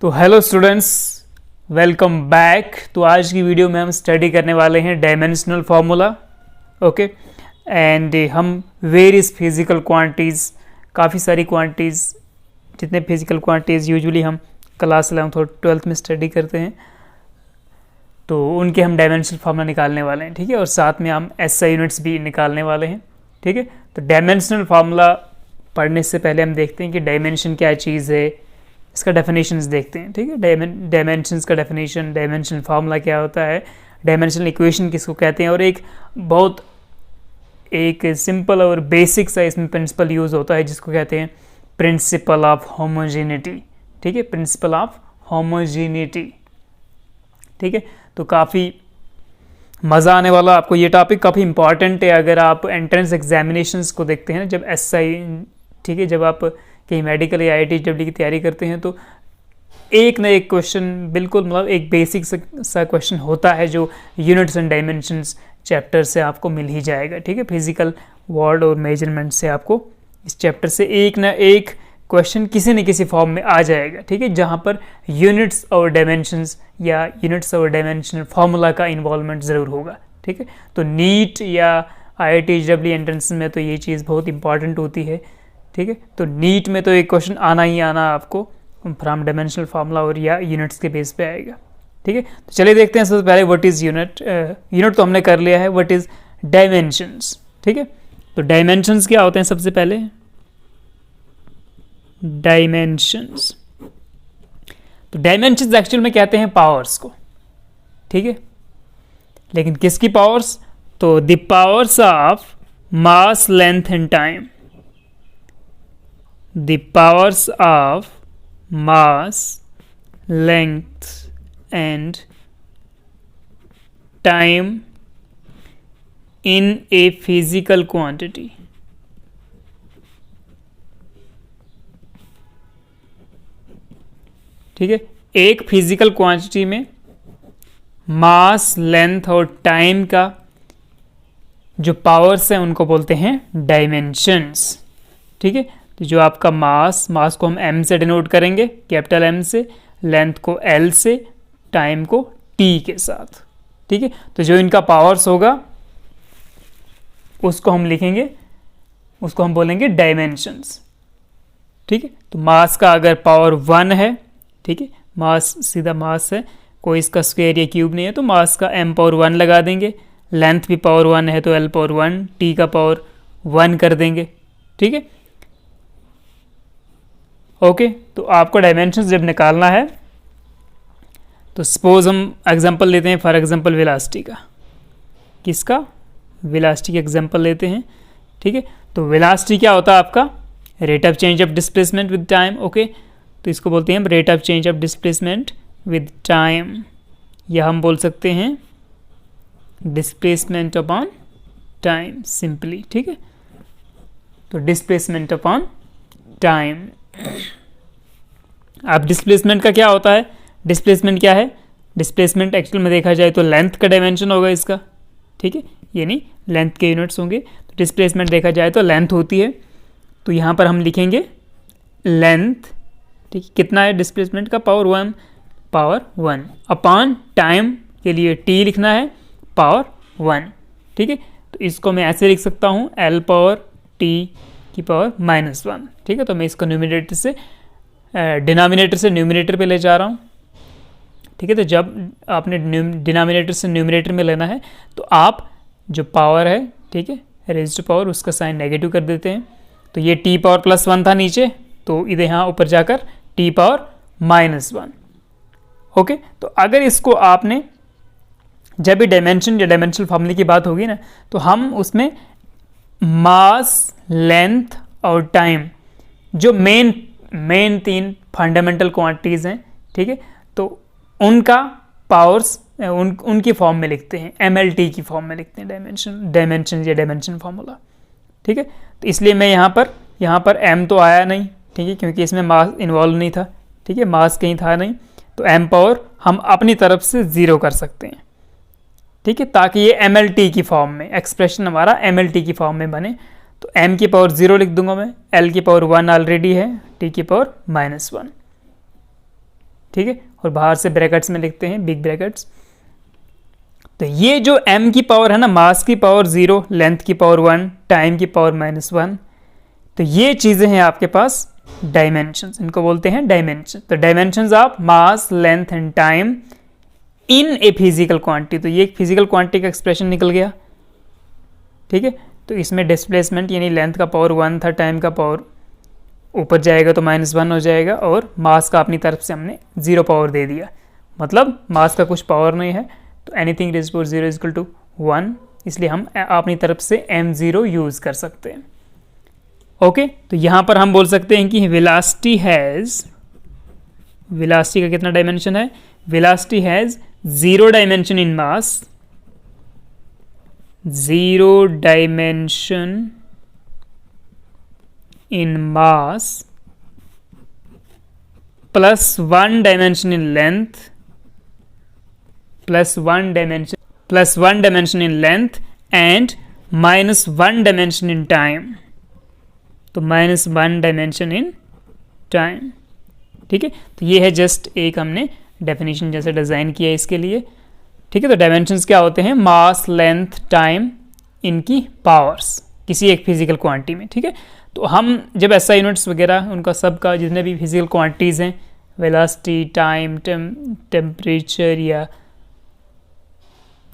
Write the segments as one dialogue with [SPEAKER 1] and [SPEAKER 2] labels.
[SPEAKER 1] तो hello students, welcome back. तो आज की वीडियो में हम स्टडी करने वाले हैं डायमेंशनल फार्मूला। ओके, एंड हम वेरियस फिजिकल क्वांटिटीज़, काफ़ी सारी क्वांटिटीज़, जितने फिजिकल क्वांटिटीज़ यूजुअली हम क्लास 11th और 12th में स्टडी करते हैं, तो उनके हम डायमेंशनल फार्मूला निकालने वाले हैं। ठीक है, और साथ में हम SI यूनिट्स भी निकालने वाले हैं। ठीक है, तो डायमेंशनल फार्मूला पढ़ने से पहले हम देखते हैं कि डायमेंशन क्या चीज़ है, इसका डेफिनेशंस देखते हैं। ठीक है, डायमेंशंस का डेफिनेशन, डायमेंशनल फार्मूला क्या होता है, डायमेंशनल इक्वेशन किसको कहते हैं, और एक सिंपल और बेसिक सा इसमें प्रिंसिपल यूज़ होता है जिसको कहते हैं प्रिंसिपल ऑफ होमोजेनिटी। ठीक है, प्रिंसिपल ऑफ होमोजेनिटी। ठीक है, तो काफ़ी मज़ा आने वाला आपको ये टॉपिक, काफ़ी इंपॉर्टेंट है अगर आप एंट्रेंस एग्जामिनेशंस को देखते हैं जब SI, ठीक है, जब आप कहीं मेडिकल या IIT JEE की तैयारी करते हैं तो एक ना एक क्वेश्चन, बिल्कुल मतलब एक बेसिक सा क्वेश्चन होता है जो यूनिट्स एंड डायमेंशंस चैप्टर से आपको मिल ही जाएगा। ठीक है, फिजिकल वर्ड और मेजरमेंट से आपको इस चैप्टर से एक ना एक क्वेश्चन किसी न किसी फॉर्म में आ जाएगा। ठीक है, जहाँ पर यूनिट्स और डायमेंशंस या यूनिट्स और डायमेंशनल फार्मूला का इन्वॉल्वमेंट ज़रूर होगा। ठीक है, तो नीट या IIT JEE एंट्रेंस में तो ये चीज़ बहुत इंपॉर्टेंट होती है। ठीक है, तो नीट में तो एक क्वेश्चन आना ही आना आपको फ्रॉम डायमेंशनल फार्मूला और या यूनिट्स के बेस पे आएगा। ठीक है, तो चलिए देखते हैं सबसे पहले व्हाट इज़ यूनिट। यूनिट तो हमने कर लिया है, व्हाट इज़ डायमेंशंस। ठीक है, तो डायमेंशंस क्या होते हैं सबसे पहले, डायमेंशंस। तो डायमेंशंस एक्चुअल में कहते हैं पावर्स को। ठीक है, लेकिन किसकी पावर्स, तो the powers of mass, length and time. The powers of mass, length and time in a physical quantity. ठीक है, एक फिजिकल क्वांटिटी में मास, लेंथ और टाइम का जो पावर्स हैं उनको बोलते हैं डायमेंशंस। ठीक है, तो जो आपका मास को हम M से डिनोट करेंगे, कैपिटल M से, लेंथ को L से, टाइम को T के साथ। ठीक है, तो जो इनका पावर्स होगा उसको हम लिखेंगे, उसको हम बोलेंगे डायमेंशंस। ठीक है, तो मास का अगर पावर 1 है, ठीक है, मास सीधा मास है, कोई इसका स्क्वायर या क्यूब नहीं है, तो मास का M पावर 1 लगा देंगे। लेंथ भी पावर 1 है तो L पावर 1, T का पावर 1 कर देंगे। ठीक है, ओके, तो आपको डायमेंशंस जब निकालना है तो सपोज हम एग्जांपल लेते हैं, फॉर एग्जांपल वेलोसिटी का। किसका, वेलोसिटी का एग्जांपल लेते हैं। ठीक है, तो वेलोसिटी क्या होता है आपका, rate of change of displacement with time. Okay, तो इसको बोलते हैं हम rate of change of displacement with time, या हम बोल सकते हैं डिस्प्लेसमेंट अपॉन टाइम सिंपली। ठीक है, तो डिस्प्लेसमेंट अपॉन टाइम। अब डिस्प्लेसमेंट का क्या होता है, डिस्प्लेसमेंट क्या है, डिस्प्लेसमेंट एक्चुअल में देखा जाए तो लेंथ का डायमेंशन होगा इसका। ठीक है, यानी लेंथ के यूनिट्स होंगे, तो डिस्प्लेसमेंट देखा जाए तो लेंथ होती है, तो यहाँ पर हम लिखेंगे लेंथ। ठीक है, कितना है डिस्प्लेसमेंट का, पावर 1 अपॉन टाइम के लिए T लिखना है पावर 1। ठीक है, तो इसको मैं ऐसे लिख सकता हूँ L पावर T की पावर -1। ठीक है, तो मैं इसको न्यूमिनेटर से डिनोमिनेटर से न्यूमिनेटर पे ले जा रहा हूँ। ठीक है, तो जब आपने डिनोमिनेटर से न्यूमिनेटर में लेना है तो आप जो पावर है, ठीक है, रेज़ टू पावर, उसका साइन नेगेटिव कर देते हैं। तो ये T पावर +1 था नीचे, तो इधर यहाँ ऊपर जाकर T पावर -1। ओके, तो अगर इसको आपने, जब भी डायमेंशन या डायमेंशनल फार्मूले की बात होगी ना, तो हम उसमें मास, लेंथ और टाइम, जो मेन 3 फंडामेंटल क्वांटिटीज़ हैं, ठीक है, तो उनका पावर्स उनकी फॉर्म में लिखते हैं, MLT की फॉर्म में लिखते हैं डायमेंशन या डायमेंशन फार्मूला। ठीक है, तो इसलिए मैं यहाँ पर M तो आया नहीं, ठीक है, क्योंकि इसमें मास इन्वॉल्व नहीं था। ठीक है, मास कहीं था नहीं, तो M पावर हम अपनी तरफ से 0 कर सकते हैं। ठीक है, ताकि ये MLT की फॉर्म में, एक्सप्रेशन हमारा MLT की फॉर्म में बने। तो m की पावर 0 लिख दूंगा मैं, l की पावर 1 ऑलरेडी है, t की पावर -1। ठीक है, और बाहर से ब्रैकेट्स में लिखते हैं, बिग ब्रैकेट्स। तो ये जो m की पावर है ना, मास की पावर 0, लेंथ की पावर 1, टाइम की पावर -1, तो ये चीज़ें हैं आपके पास डायमेंशंस, इनको बोलते हैं डायमेंशन। तो dimensions of mass, length and time in a physical quantity. तो ये एक फिजिकल क्वांटिटी का एक्सप्रेशन निकल गया, ठीक है। तो इसमें डिस्प्लेसमेंट यानी लेंथ का पावर 1 था, टाइम का पावर ऊपर जाएगा तो -1 हो जाएगा, और मास का अपनी तरफ से हमने 0 पावर दे दिया, मतलब मास का कुछ पावर नहीं है, तो anything raise power 0 equal to 1, इसलिए हम अपनी तरफ से m0 यूज़ कर सकते हैं। ओके, तो यहाँ पर हम बोल सकते हैं कि वेलोसिटी का कितना डायमेंशन है, velocity has 0 dimension in mass, 0 dimension in mass, plus 1 dimension in length, plus 1 dimension in length and -1 dimension in time। तो -1 dimension in time, ठीक है। तो ये है जस्ट एक हमने डेफिनेशन जैसे डिज़ाइन किया इसके लिए, ठीक है। तो डायमेंशंस क्या होते हैं, मास, लेंथ, टाइम, इनकी पावर्स किसी एक फिजिकल क्वांटिटी में, ठीक है। तो हम जब SI यूनिट्स वगैरह उनका सबका जितने भी फिजिकल क्वांटिटीज़ हैं, वेलोसिटी, टाइम, टेम्परेचर या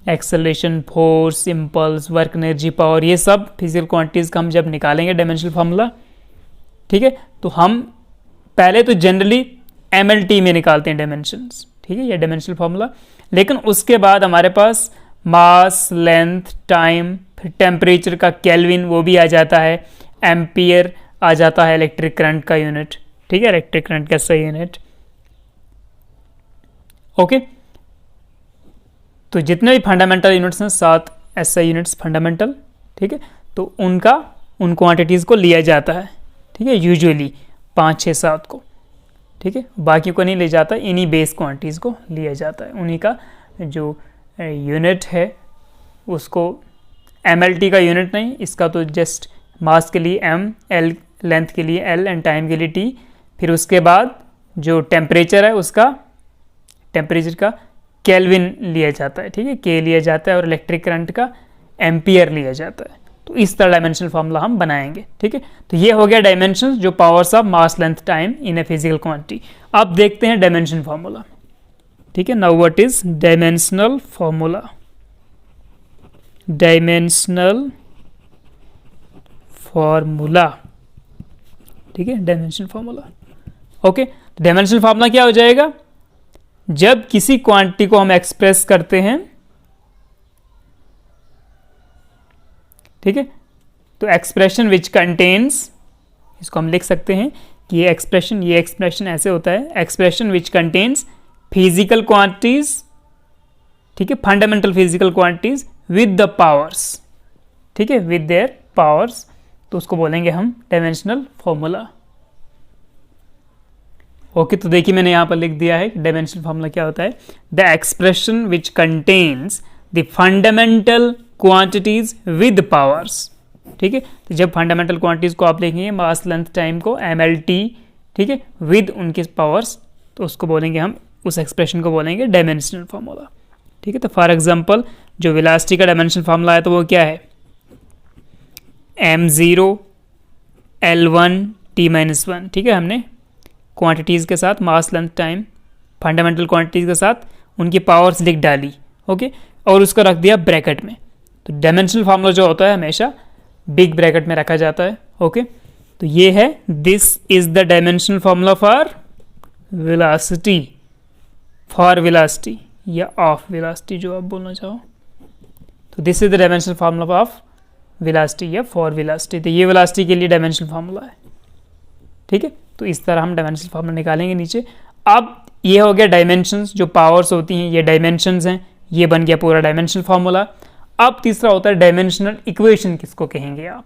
[SPEAKER 1] acceleration, force, impulse, work, energy, power, ये सब फिजिकल क्वांटिटीज़ का हम जब निकालेंगे डायमेंशनल फार्मूला, ठीक है, तो हम पहले तो जनरली MLT में निकालते हैं डायमेंशंस, ठीक है, ये डायमेंशनल फार्मूला। लेकिन उसके बाद हमारे पास मास, लेंथ, टाइम, फिर टेम्परेचर का केल्विन वो भी आ जाता है, एम्पियर आ जाता है, इलेक्ट्रिक करंट का यूनिट, ठीक है, इलेक्ट्रिक करंट का सही यूनिट। ओके, तो जितने भी फंडामेंटल यूनिट्स हैं 7 SI यूनिट्स फंडामेंटल, ठीक है, तो उन क्वांटिटीज़ को लिया जाता है, ठीक है, यूजुअली 5, 6, 7 को, ठीक है, बाकी को नहीं ले जाता, इन्हीं बेस क्वांटिटीज़ को लिया जाता है, उन्हीं का जो यूनिट है उसको MLT का यूनिट नहीं, इसका तो जस्ट मास के लिए M, L लेंथ के लिए L एंड टाइम के लिए T, फिर उसके बाद जो टेम्परेचर है उसका टेम्परेचर का केल्विन लिया जाता है, ठीक है, K लिया जाता है, और इलेक्ट्रिक करंट का एम्पियर लिया जाता है। तो इस तरह डायमेंशनल फार्मूला हम बनाएंगे, ठीक है। तो ये हो गया डायमेंशन, जो powers of mass, length, time in a physical quantity. अब देखते हैं डायमेंशन फार्मूला, ठीक है। Now what is dimensional formula, dimensional formula, ठीक है, dimension formula. Okay, dimensional formula क्या हो जाएगा, जब किसी क्वांटिटी को हम एक्सप्रेस करते हैं, ठीक है, तो एक्सप्रेशन विच कंटेन्स, इसको हम लिख सकते हैं कि ये एक्सप्रेशन ऐसे होता है, expression which contains physical quantities, ठीक है, fundamental physical quantities with the powers, ठीक है, विद देयर पावर्स, तो उसको बोलेंगे हम डायमेंशनल फॉर्मूला। ओके, तो देखिए मैंने यहाँ पर लिख दिया है डायमेंशनल फॉर्मूला क्या होता है, the expression which contains the fundamental quantities with powers, ठीक है। तो जब फंडामेंटल क्वांटिटीज को आप लिखेंगे, मास, लेंथ, टाइम को MLT, ठीक है, विद उनके पावर्स, तो उसको बोलेंगे हम, उस एक्सप्रेशन को बोलेंगे डायमेंशनल फार्मूला, ठीक है। तो फॉर एग्जांपल जो वेलोसिटी का डायमेंशनल फार्मूला है तो वो क्या है, m0 L1 T-1, ठीक है, हमने क्वांटिटीज़ के साथ मास, लेंथ, टाइम, फंडामेंटल क्वांटिटीज़ के साथ उनकी पावर्स लिख डाली, ओके, और उसको रख दिया ब्रैकेट में। तो डायमेंशनल फार्मूला जो होता है हमेशा बिग ब्रैकेट में रखा जाता है, ओके। तो ये है, this is the dimensional formula for velocity, या ऑफ वेलोसिटी, जो आप बोलना चाहो। तो this is the dimensional formula of velocity या फॉर वेलोसिटी। तो ये वेलोसिटी के लिए डायमेंशनल फार्मूला है, ठीक है। तो इस तरह हम डायमेंशनल फार्मूला निकालेंगे नीचे। अब ये हो गया डायमेंशंस, जो पावर्स होती हैं ये डायमेंशंस हैं, ये बन गया पूरा डायमेंशनल फार्मूला। अब तीसरा होता है डायमेंशनल इक्वेशन, किसको कहेंगे आप,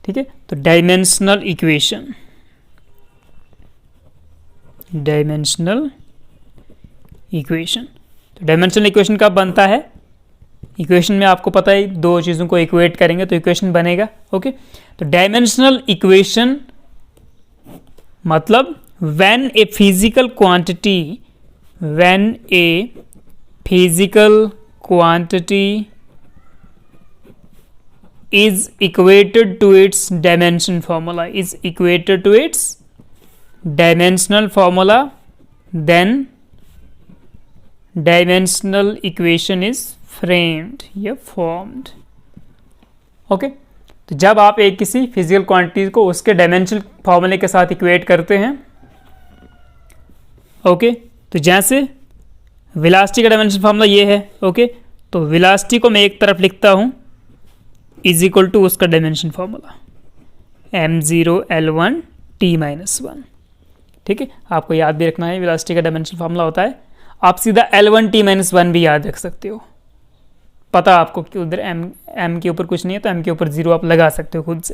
[SPEAKER 1] ठीक है। तो डायमेंशनल इक्वेशन, डायमेंशनल इक्वेशन, तो डायमेंशनल इक्वेशन कब बनता है, इक्वेशन में आपको पता है दो चीज़ों को इक्वेट करेंगे तो इक्वेशन बनेगा, ओके। तो डायमेंशनल इक्वेशन मतलब when a physical quantity is equated to its dimension formula, dimensional formula, then dimensional equation is framed या formed. ओके तो जब आप एक किसी फिजिकल क्वांटिटी को उसके डायमेंशनल फॉर्मूले के साथ इक्वेट करते हैं, ओके तो जैसे वेलोसिटी का डायमेंशन फॉर्मूला ये है, ओके तो वेलोसिटी को मैं एक तरफ लिखता हूँ इज इक्वल टू उसका डायमेंशन फॉर्मूला m0l1 t-1. ठीक है, आपको याद भी रखना है वेलोसिटी का डायमेंशन फॉर्मूला होता है, आप सीधा l1 t-1 भी याद रख सकते हो, पता आपको कि उधर m के ऊपर कुछ नहीं है तो m के ऊपर 0 आप लगा सकते हो खुद से.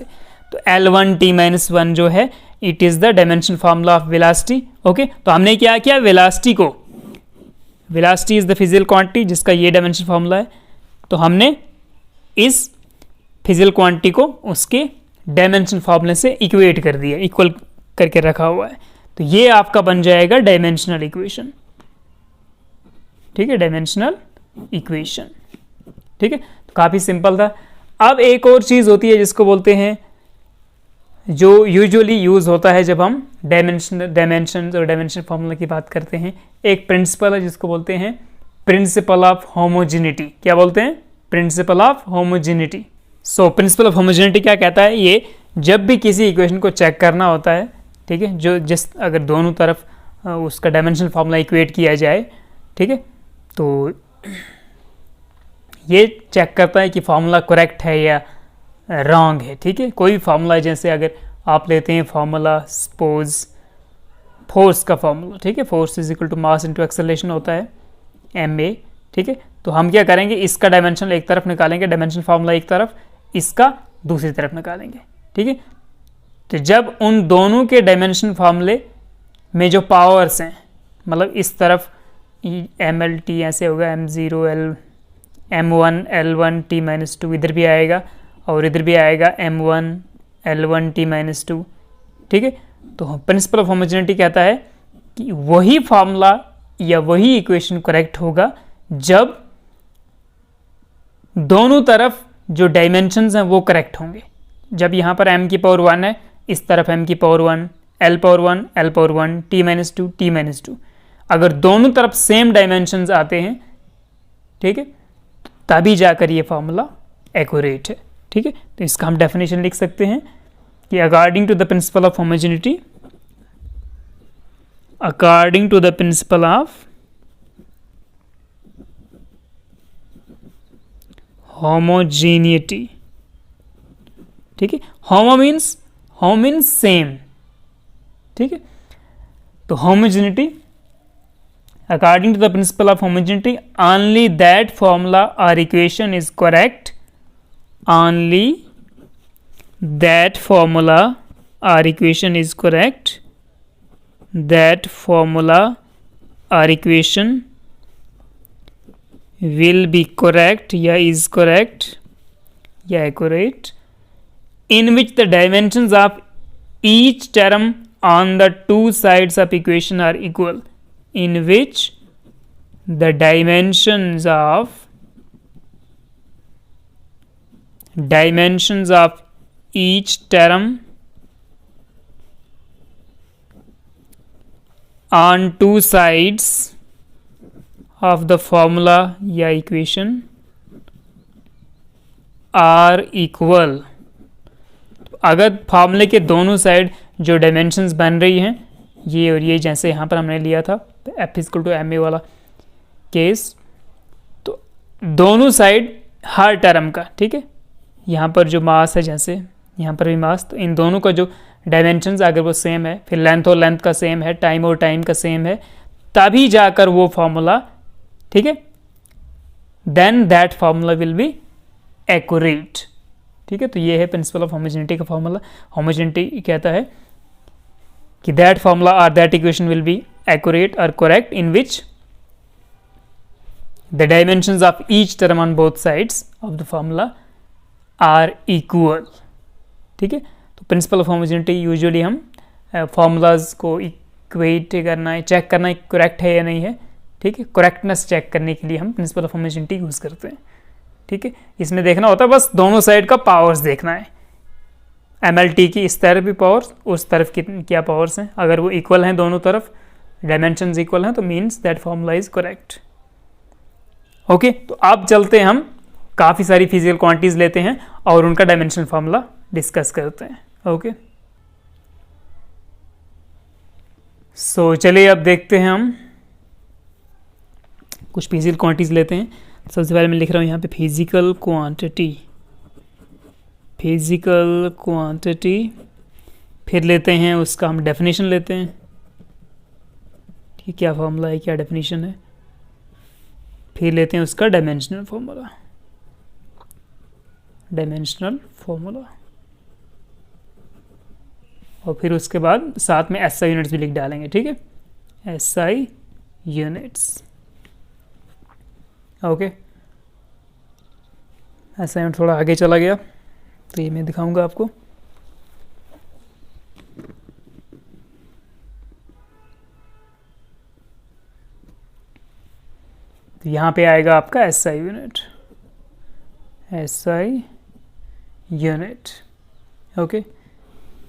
[SPEAKER 1] तो l1 t-1 जो है it is the dimension formula of velocity. Okay तो हमने क्या किया, velocity is the physical quantity जिसका ये डायमेंशन फार्मूला है, तो हमने इस फिजिकल क्वांटिटी को उसके डायमेंशन फार्मूले से इक्वेट कर दिया, इक्वल करके रखा हुआ है, तो ये आपका बन जाएगा डायमेंशनल इक्वेशन. ठीक है, डायमेंशनल इक्वेशन. ठीक है, तो काफ़ी सिंपल था. अब एक और चीज़ होती है जिसको बोलते हैं, जो यूजुअली यूज़ होता है जब हम डायमेंशन और डायमेंशन फार्मूला की बात करते हैं, एक प्रिंसिपल है जिसको बोलते हैं प्रिंसिपल ऑफ होमोजेनिटी. क्या बोलते हैं? Principal of homogeneity. So principal of homogeneity क्या कहता है, ये जब भी किसी इक्वेशन को चेक करना होता है, ठीक है, अगर दोनों तरफ उसका डायमेंशनल फार्मूला इक्वेट किया जाए, ठीक है, तो ये चेक करता है कि फार्मूला करेक्ट है या रॉन्ग है. ठीक है, कोई भी फार्मूला, जैसे अगर आप लेते हैं फार्मूला सपोज फोर्स का फार्मूला, ठीक है, force is equal to mass into acceleration होता है ma. ठीक है, तो हम क्या करेंगे, इसका डायमेंशन एक तरफ निकालेंगे, डायमेंशन फार्मूला एक तरफ, इसका दूसरी तरफ निकालेंगे. ठीक है, तो जब उन दोनों के डायमेंशन फार्मूले में जो पावर्स हैं, मतलब इस तरफ mlt ऐसे होगा, m1 l1 t-2 इधर भी आएगा और इधर भी आएगा m1 l1 t-2. ठीक है, तो प्रिंसिपल ऑफ होमोजेनिटी कहता है कि वही फार्मूला या वही इक्वेशन करेक्ट होगा जब दोनों तरफ जो डायमेंशंस हैं वो करेक्ट होंगे. जब यहाँ पर m की पावर 1 है, इस तरफ m की power 1, l power 1, l power 1, t-2, t-2, अगर दोनों तरफ सेम डायमेंशंस आते हैं, ठीक है, तभी जाकर ये फार्मूला एक्यूरेट है. ठीक है, तो इसका हम डेफिनेशन लिख सकते हैं कि according to the principle of homogeneity, according to the principle of homogeneity. ठीक है, होमो मीन्स सेम. ठीक है, तो homogeneity, according to the principle of homogeneity, only that formula or equation is correct, only that formula or equation is correct, that formula or equation will be correct या is correct या accurate, in which the dimensions of each term on the two sides of equation are equal, in which the dimensions of each term on two sides of the formula या equation are equal. अगर फार्मूले के दोनों side जो dimensions बन रही हैं, ये और ये, जैसे यहाँ पर हमने लिया था F equal to M A वाला केस, तो दोनों साइड हर टर्म का, ठीक है, यहाँ पर जो मास है, जैसे यहाँ पर भी मास, तो इन दोनों का जो डायमेंशंस अगर वो सेम है, फिर लेंथ और लेंथ का सेम है, टाइम और टाइम का सेम है, तभी जाकर वो फार्मूला, ठीक है, then that formula will be accurate. ठीक है, तो ये है प्रिंसिपल ऑफ होमोजेनिटी का फार्मूला. होमोजेनिटी कहता है कि दैट फार्मूला और that equation will be accurate or correct in which the dimensions of each term on both sides of the formula are equal. ठीक है, तो प्रिंसिपल ऑफ होमोजेनिटी यूजुअली हम formulas को equate करना है, चेक करना है करेक्ट है या नहीं है, ठीक है। करेक्टनेस चेक करने के लिए हम प्रिंसिपल ऑफ होमोजेनिटी यूज़ करते हैं, ठीक है। इसमें देखना होता है बस दोनों साइड का पावर्स देखना है, MLT की इस तरफ भी पावर्स, उस तरफ की क्या पावर्स हैं, अगर वो इक्वल हैं दोनों तरफ, डायमेंशंस इक्वल हैं, तो means that formula is correct. Okay, तो अब चलते हैं, हम काफ़ी सारी फिजिकल क्वांटिटीज लेते हैं और उनका डायमेंशन फार्मूला डिस्कस करते हैं। ओके, सो चलिए अब देखते हैं, हम कुछ फिजिकल क्वांटिटीज लेते हैं। सबसे पहले मैं लिख रहा हूँ यहाँ पे फिजिकल क्वांटिटी, फिर लेते हैं उसका हम डेफिनेशन लेते हैं कि क्या फॉर्मूला है, क्या डेफिनेशन है, फिर लेते हैं उसका डायमेंशनल फॉर्मूला, और फिर उसके बाद साथ में SI यूनिट्स भी लिख डालेंगे, ठीक है, SI units. Okay, SI unit थोड़ा आगे चला गया तो ये मैं दिखाऊंगा आपको। तो यहाँ पे आएगा आपका SI यूनिट। ओके,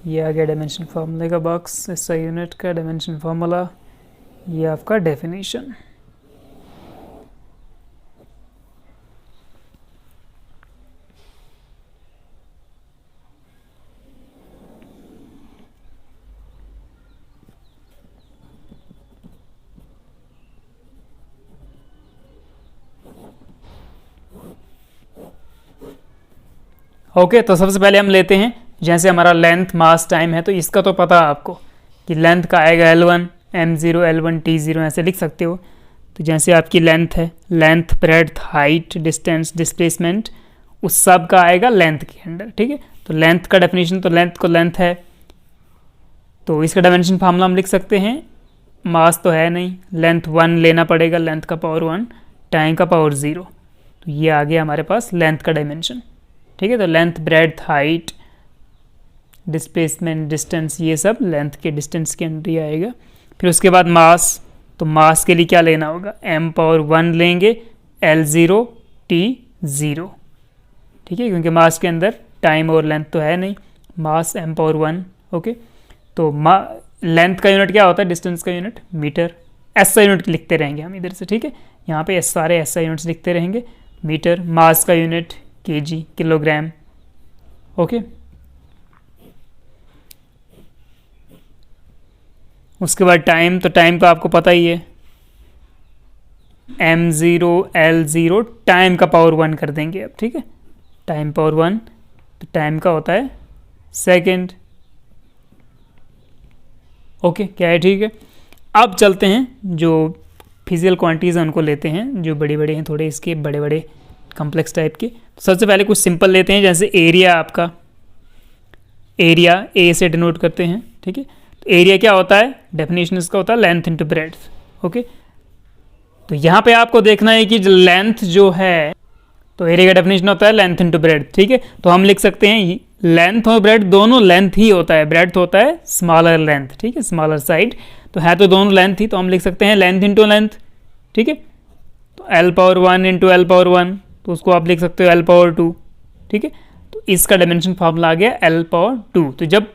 [SPEAKER 1] ये आ गया डायमेंशन फार्मूले का बॉक्स, SI यूनिट का डायमेंशन फार्मूला, ये आपका डेफिनेशन। ओके, तो सबसे पहले हम लेते हैं, जैसे हमारा लेंथ मास टाइम है, तो इसका तो पता है आपको कि लेंथ का आएगा L1 M0 L1 T0, ऐसे लिख सकते हो। तो जैसे आपकी लेंथ है, length breadth height distance displacement, उस सब का आएगा लेंथ के अंडर, ठीक है। तो लेंथ का डेफिनेशन, तो लेंथ को लेंथ है, तो इसका डायमेंशन फार्मूला हम लिख सकते हैं, मास तो है नहीं, लेंथ 1 लेना पड़ेगा, लेंथ का पावर 1, टाइम का पावर 0, तो ये आ गया हमारे पास लेंथ का डायमेंशन, ठीक है। तो length breadth height displacement distance, ये सब लेंथ के डिस्टेंस के अंदर ही आएगा। फिर उसके बाद मास, तो मास के लिए क्या लेना होगा, m पावर 1 लेंगे, L0 T0, ठीक है, क्योंकि मास के अंदर टाइम और लेंथ तो है नहीं, मास m पावर 1। ओके, तो लेंथ का यूनिट क्या होता है, डिस्टेंस का यूनिट मीटर, SI यूनिट लिखते रहेंगे हम इधर से, ठीक है। यहाँ पे सारे SI यूनिट्स लिखते रहेंगे, मीटर, मास का यूनिट kg किलोग्राम। ओके, उसके बाद टाइम, तो टाइम का आपको पता ही है, M0 L0 टाइम का पावर 1 कर देंगे अब, ठीक है, टाइम पावर 1, तो टाइम का होता है सेकेंड। ओके, क्या है, ठीक है। अब चलते हैं, जो फिजिकल क्वांटिटीज़ हैं उनको लेते हैं, जो बड़े बड़े हैं थोड़े, इसके बड़े बड़े कॉम्प्लेक्स टाइप के। सबसे पहले कुछ सिंपल लेते हैं, जैसे एरिया, आपका एरिया A से डिनोट करते हैं, ठीक है। तो एरिया क्या होता है, डेफिनेशन इसका होता है लेंथ इंटू ब्रेड्थ। ओके, तो यहाँ पे आपको देखना है कि लेंथ जो है, तो एरिया का डेफिनेशन होता है लेंथ इंटू ब्रेड्थ, ठीक है। तो हम लिख सकते हैं लेंथ और ब्रेड्थ दोनों लेंथ ही होता है, ब्रेड्थ होता है स्मॉलर लेंथ, ठीक है, स्मॉलर साइड, तो है तो दोनों लेंथ ही, तो हम लिख सकते हैं लेंथ इंटू लेंथ, ठीक है। तो L power 1 into L power 1, तो उसको आप लिख सकते हो L पावर 2, ठीक है। तो इसका डायमेंशन फार्मूला आ गया L पावर 2। तो जब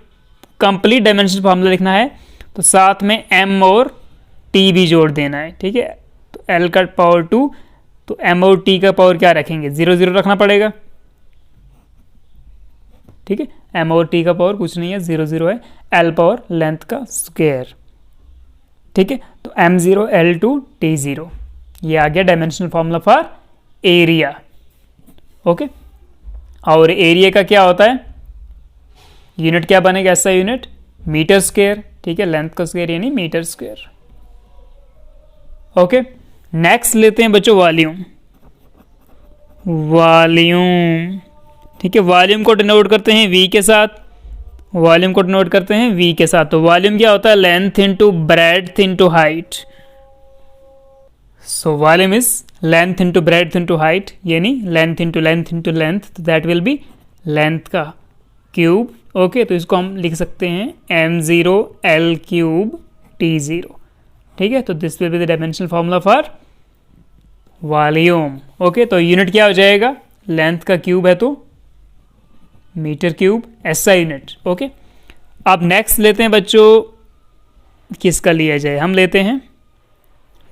[SPEAKER 1] कंप्लीट डायमेंशन फार्मूला लिखना है तो साथ में M और T भी जोड़ देना है, ठीक है। तो L का पावर 2, तो M और T का पावर क्या रखेंगे, 0 0 रखना पड़ेगा, ठीक है। M और T का पावर कुछ नहीं है, 0 0 है, L पावर लेंथ का स्क्वायर, ठीक है। तो M0 L2 T0, ये आ गया dimensional formula for area. Okay, और एरिया का क्या होता है, यूनिट क्या बनेगा, SI यूनिट मीटर स्क्वायर, ठीक है, लेंथ का स्क्वायर यानी मीटर स्क्वायर। ओके, नेक्स्ट लेते हैं बच्चों वॉल्यूम, ठीक है। वॉल्यूम को डिनोट करते हैं V के साथ, वॉल्यूम को डिनोट करते हैं V के साथ। तो वॉल्यूम क्या होता है, length into breadth into height. So volume is length into breadth into height, यानी length into length into length, तो दैट विल बी लेंथ का क्यूब। ओके, तो इसको हम लिख सकते हैं M0 L क्यूब T0, ठीक है। तो this will be the dimensional formula for volume. Okay, तो यूनिट क्या हो जाएगा, लेंथ का क्यूब है तो metre cube SI unit. Okay, अब नेक्स्ट लेते हैं बच्चों, किसका लिया जाए, हम लेते हैं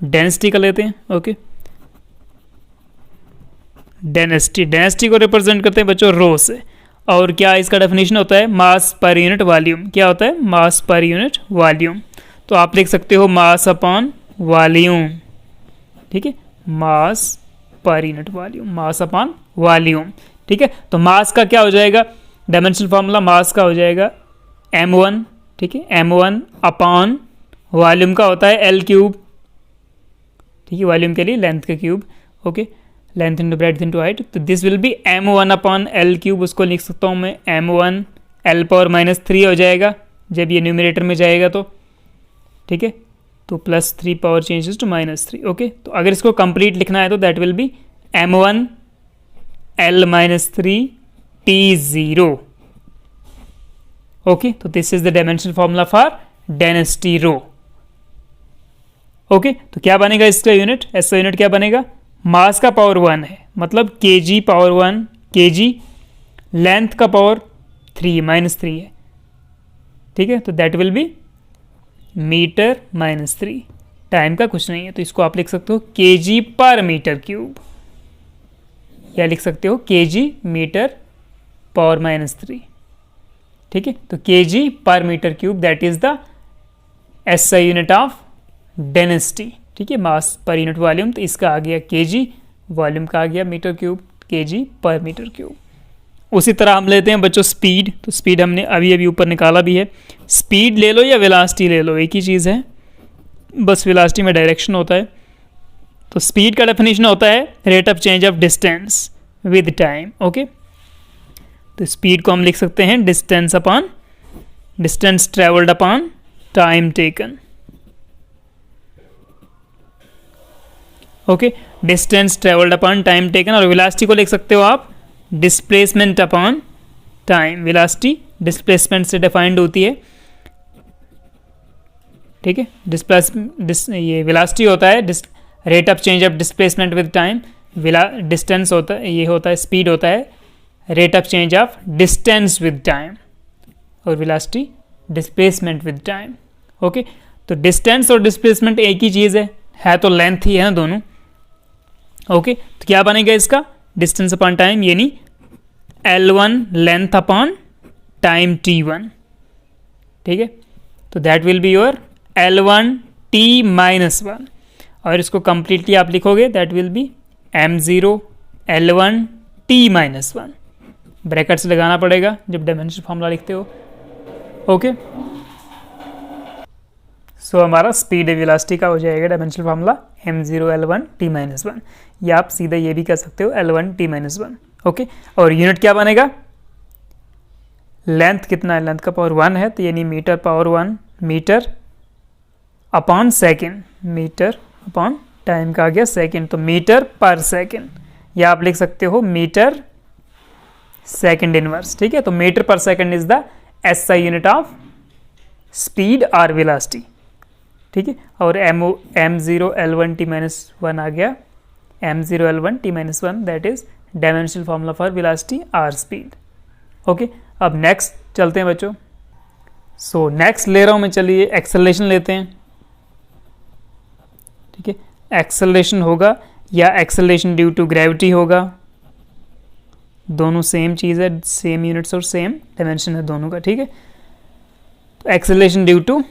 [SPEAKER 1] डेंसिटी का लेते हैं। ओके, डेंसिटी को रिप्रेजेंट करते हैं बच्चों रो से, और क्या इसका डेफिनेशन होता है, मास पर यूनिट वॉल्यूम। क्या होता है, मास पर यूनिट वॉल्यूम। तो आप लिख सकते हो मास अपॉन वॉल्यूम, ठीक है, mass per unit volume, mass upon volume, ठीक है। तो मास का क्या हो जाएगा, डायमेंशनल फार्मूला मास का हो जाएगा m1, ठीक है, m1 अपॉन वॉल्यूम का होता है L क्यूब, ठीक है, वॉल्यूम के लिए लेंथ का cube. Okay, length into breadth into height, तो this will be m1 upon L cube. उसको लिख सकता हूँ मैं m1 L पावर -3 हो जाएगा जब ये न्यूमरेटर में जाएगा तो, ठीक है। तो +3 पावर चेंजेस टू -3। ओके, तो अगर इसको कंप्लीट लिखना है तो that will be m1 L -3 T0। Okay, तो this is the dimensional formula for density rho. Okay, तो क्या बनेगा इसका यूनिट, ऐसा यूनिट क्या बनेगा, मास का पावर 1 है, मतलब kg पावर 1 kg, लेंथ का पावर 3 -3 है, ठीक है। तो that will be metre -3, time का कुछ नहीं है, तो इसको आप लिख सकते हो kg पर मीटर क्यूब, या लिख सकते हो kg मीटर पावर -3, ठीक है। तो kg पर metre cube that is the SI unit of density, ठीक है, मास पर यूनिट वॉल्यूम। तो इसका आ गया kg, वॉल्यूम का आ गया मीटर क्यूब, kg पर मीटर क्यूब। उसी तरह हम लेते हैं बच्चों स्पीड, तो स्पीड हमने अभी अभी ऊपर निकाला भी है। स्पीड ले लो या वेलोसिटी ले लो, एक ही चीज़ है, बस वेलोसिटी में डायरेक्शन होता है। तो स्पीड का डेफिनेशन होता है rate of change of distance with time. Okay, तो स्पीड को हम लिख सकते हैं distance upon distance travelled upon time taken. Okay, distance travelled upon time taken, और वेलोसिटी को लिख सकते हो आप displacement upon time. Velocity displacement से डिफाइंड होती है, ठीक है। ये वेलोसिटी होता है rate of change of displacement with time, distance होता है, ये होता है स्पीड होता है rate of change of distance with time, और velocity displacement with time. Okay, तो डिस्टेंस और डिस्प्लेसमेंट एक ही चीज़ है तो लेंथ ही है ना दोनों। ओके, तो क्या बनेगा इसका, डिस्टेंस अपॉन टाइम, यानी L1 length upon time T1, ठीक है। तो that will be your L1 T-1, और इसको कंप्लीटली आप लिखोगे that will B m0 L1 T-1, brackets लगाना पड़ेगा जब डायमेंशन फॉर्मूला लिखते हो। ओके, सो हमारा स्पीड वेलोसिटी का हो जाएगा dimensional formula m0 L1 T-1, या आप सीधा ये भी कह सकते हो L1 T-1। ओके, और यूनिट क्या बनेगा, लेंथ कितना है, लेंथ का पावर 1 है, तो यानी metre power 1 metre upon second, metre upon time का आ गया सेकेंड, तो मीटर पर सेकेंड, या आप लिख सकते हो मीटर सेकेंड इनवर्स, ठीक है। तो मीटर पर second is the SI unit of speed और वेलोसिटी, ठीक है। और m0 L1 T-1 आ गया, m0 L1 T-1 that is dimensional formula for velocity और स्पीड। ओके, अब नेक्स्ट चलते हैं बच्चों। सो नेक्स्ट ले रहा हूं मैं, चलिए एक्सेलरेशन लेते हैं, ठीक है। एक्सेलरेशन होगा या एक्सेलरेशन ड्यू टू ग्रेविटी होगा, दोनों सेम चीज़ है, सेम यूनिट्स और सेम डायमेंशन है दोनों का, ठीक है। तो acceleration due to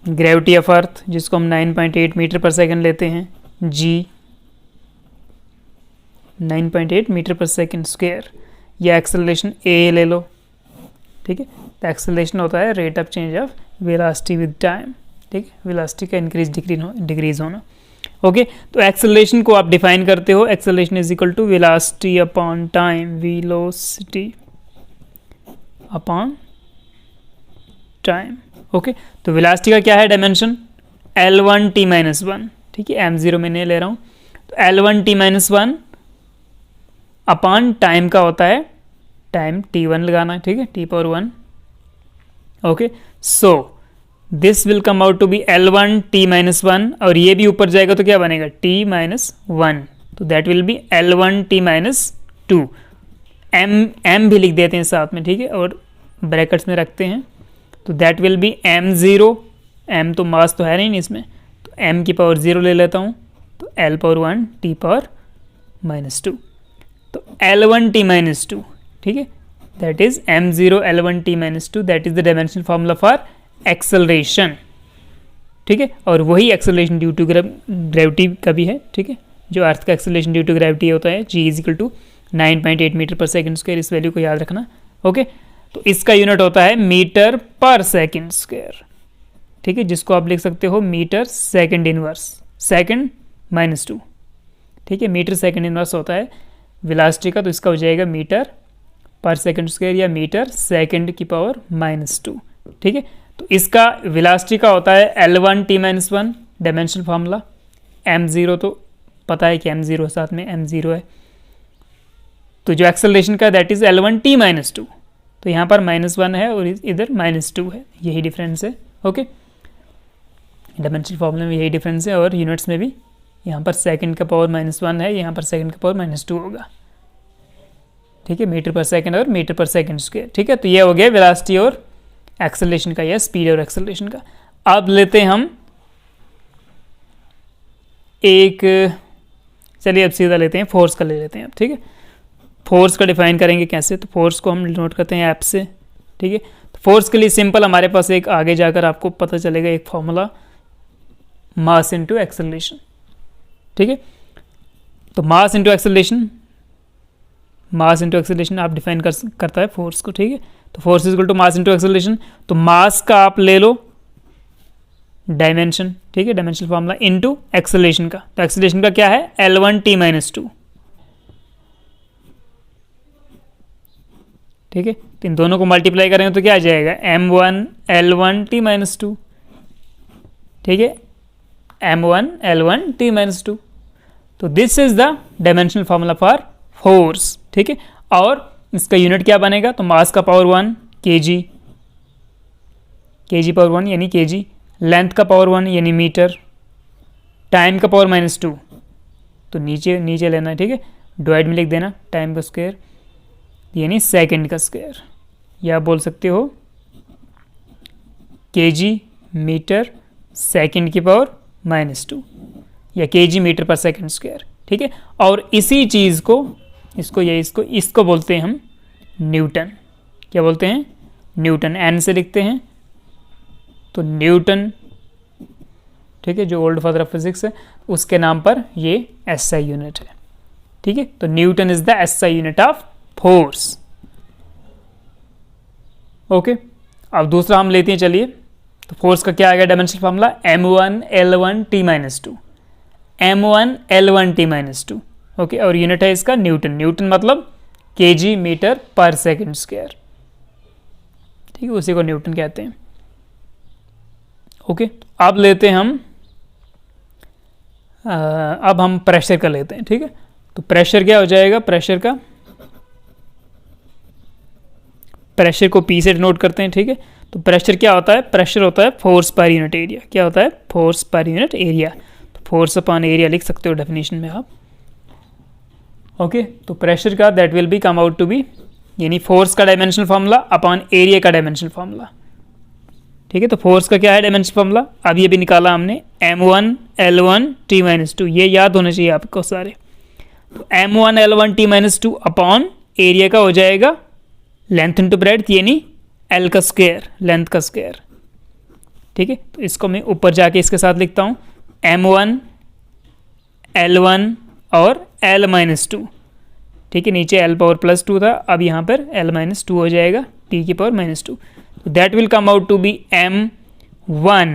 [SPEAKER 1] gravity of earth, जिसको हम 9.8 मीटर पर सेकंड लेते हैं, g 9.8 मीटर पर सेकंड स्क्वायर, या एक्सेलरेशन a ले लो, ठीक है। तो एक्सेलरेशन होता है rate of change of velocity with time, ठीक है, वेलोसिटी का इंक्रीज डिक्रीज होना। ओके, तो एक्सेलरेशन को आप डिफाइन करते हो, acceleration is equal to velocity upon time, velocity upon time. Okay, तो वेलोसिटी का क्या है डायमेंशन, L1 T-1, ठीक है, m0 में नहीं ले रहा हूँ, तो L1 T-1 अपॉन टाइम का होता है, टाइम T1 लगाना है, ठीक है, T-1। Okay, so this will come out to be L1 T-1 और ये भी ऊपर जाएगा तो क्या बनेगा T-1, तो that will B L1 T-2। m भी लिख देते हैं साथ में, ठीक है, और ब्रैकेट्स में रखते हैं, तो that will B m0, m तो मास तो है नहीं इसमें, तो m की पावर 0 ले लेता हूँ, तो L1 T-2, तो L1 T-2, ठीक है, that is m0 L1 T-2, that is the dimensional formula for acceleration, ठीक है, और वही एक्सेलरेशन ड्यू टू ग्रेविटी का भी है, ठीक है, जो अर्थ का एक्सेलरेशन ड्यू टू ग्रेविटी होता है g is equal to 9.8 metre पर सेकेंड स्क्वायर, इस वैल्यू को याद रखना, ओके। तो इसका यूनिट होता है मीटर पर सेकेंड स्क्वायर, ठीक है, जिसको आप लिख सकते हो मीटर सेकेंड इनवर्स, सेकेंड -2, ठीक है, मीटर सेकेंड इनवर्स होता है वेलोसिटी का, तो इसका हो जाएगा मीटर पर सेकेंड स्क्वायर या मीटर सेकेंड की पावर -2, ठीक है। तो इसका वेलोसिटी का होता है L1 T-1 dimensional formula, m0 तो पता है कि m0 साथ में m0 है, तो जो एक्सेलरेशन का दैट इज L1 T-2, तो यहाँ पर -1 है और इधर -2 है, यही डिफरेंस है, ओके। डायमेंशनल फार्मूला में यही डिफरेंस है और यूनिट्स में भी, यहाँ पर सेकंड का पावर -1 है, यहाँ पर सेकंड का पावर -2 होगा, ठीक है, मीटर पर सेकंड और मीटर पर सेकंड स्क्वायर, ठीक है। तो ये हो गया वेलोसिटी और एक्सेलरेशन का, या स्पीड और एक्सेलरेशन का। अब लेते हैं हम एक, चलिए अब सीधा लेते हैं फोर्स का ले लेते हैं अब, ठीक है। फोर्स का डिफाइन करेंगे कैसे, तो फोर्स को हम नोट करते हैं ऐप से, ठीक है। तो फोर्स के लिए सिंपल हमारे पास एक आगे जाकर आपको पता चलेगा एक फॉर्मूला, मास इनटू एक्सेलरेशन, ठीक है। तो mass into acceleration, mass into acceleration आप डिफाइन करता है फोर्स को, ठीक है। तो force is equal to mass into acceleration, तो मास का आप ले लो डायमेंशन, ठीक है, डायमेंशनल फार्मूला इनटू एक्सेलरेशन का, तो एक्सेलरेशन का क्या है L1 T-2, ठीक है। तो इन दोनों को मल्टीप्लाई करेंगे तो क्या आ जाएगा m1 L1 T-2, ठीक है, m1 L1 T-2, तो this is the dimensional formula for force, ठीक है। और इसका यूनिट क्या बनेगा, तो मास का पावर 1 kg, kg पावर 1 यानी kg, लेंथ का पावर 1 यानी मीटर, टाइम का पावर -2, तो नीचे नीचे लेना है, ठीक है, डिवाइड में लिख देना, टाइम का स्क्वायर यानी सेकंड का स्क्वायर, या बोल सकते हो kg मीटर सेकंड की पावर -2 या kg मीटर पर सेकंड स्क्वायर, ठीक है। और इसी चीज़ को इसको बोलते हैं हम न्यूटन, क्या बोलते हैं न्यूटन, n से लिखते हैं, तो न्यूटन, ठीक है, जो ओल्ड फादर ऑफ फिजिक्स है उसके नाम पर ये SI यूनिट है, ठीक है। तो Newton is the SI unit of force, okay. अब दूसरा हम लेते हैं, चलिए, तो फोर्स का क्या आ गया dimensional formula m1 L1 T-2, m1 L1 T-2, okay, और यूनिट है इसका न्यूटन, न्यूटन मतलब kg मीटर पर सेकंड स्क्वायर, ठीक है, उसी को न्यूटन कहते हैं, ओके। अब लेते हैं हम अब हम प्रेशर का लेते हैं, ठीक है। तो प्रेशर क्या हो जाएगा, प्रेशर को P से डिनोट करते हैं, ठीक है। तो प्रेशर क्या होता है, प्रेशर होता है फोर्स पर यूनिट एरिया, क्या होता है फोर्स पर यूनिट एरिया, तो फोर्स अपॉन एरिया लिख सकते हो डेफिनेशन में आप, ओके। तो प्रेशर का that will be come out to be, यानी फोर्स का डायमेंशनल फार्मूला अपॉन एरिया का डायमेंशनल फार्मूला, ठीक है। तो फोर्स का क्या है डायमेंशनल फार्मूला, अब ये भी निकाला हमने m1 L1 T-2, ये याद होने चाहिए आपको सारे। तो m1 L1 T-2 upon area का हो जाएगा लेंथ इंटू ब्रेड्थ यानी L का स्क्वायर, लेंथ का स्क्वायर, ठीक है। तो इसको मैं ऊपर जाके इसके साथ लिखता हूँ m1 L1 और L-2, ठीक है, नीचे L पावर +2 था, अब यहाँ पर L-2 हो जाएगा T की पावर -2, तो that will come out to be m1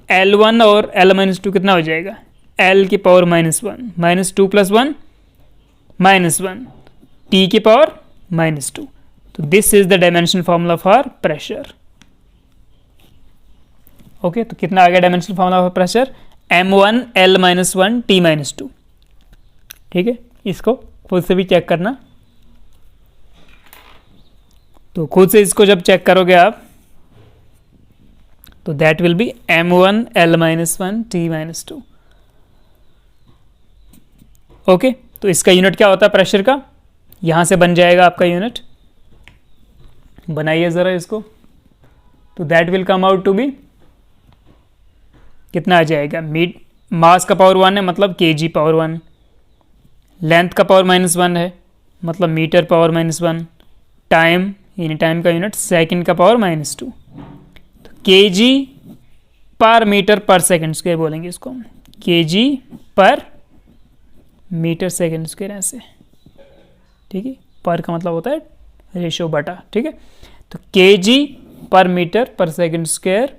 [SPEAKER 1] L1 और L-2 कितना हो जाएगा L की पावर -1, -2 + 1 -1, T की पावर -2, तो this is the dimensional formula for pressure, okay. तो कितना आ गया dimensional formula for pressure m1 L-1 T-2, ठीक है। इसको खुद से भी चेक करना, तो खुद से इसको जब चेक करोगे आप तो that will be m1 L-1 T-2। Okay, तो इसका यूनिट क्या होता है प्रेशर का, यहां से बन जाएगा आपका यूनिट, बनाइए जरा इसको। तो that will come out to be, कितना आ जाएगा, मास का पावर 1 है मतलब kg पावर 1, लेंथ का पावर -1 है मतलब मीटर पावर -1, टाइम यानी टाइम का यूनिट सेकंड का पावर -2, तो kg पर मीटर पर सेकंड स्क्वायर बोलेंगे इसको, kg पर मीटर सेकंड स्क्वायर ऐसे, ठीक है। पर का मतलब होता है रेशो बटा, ठीक है। तो kg पर मीटर पर सेकंड स्क्वायर,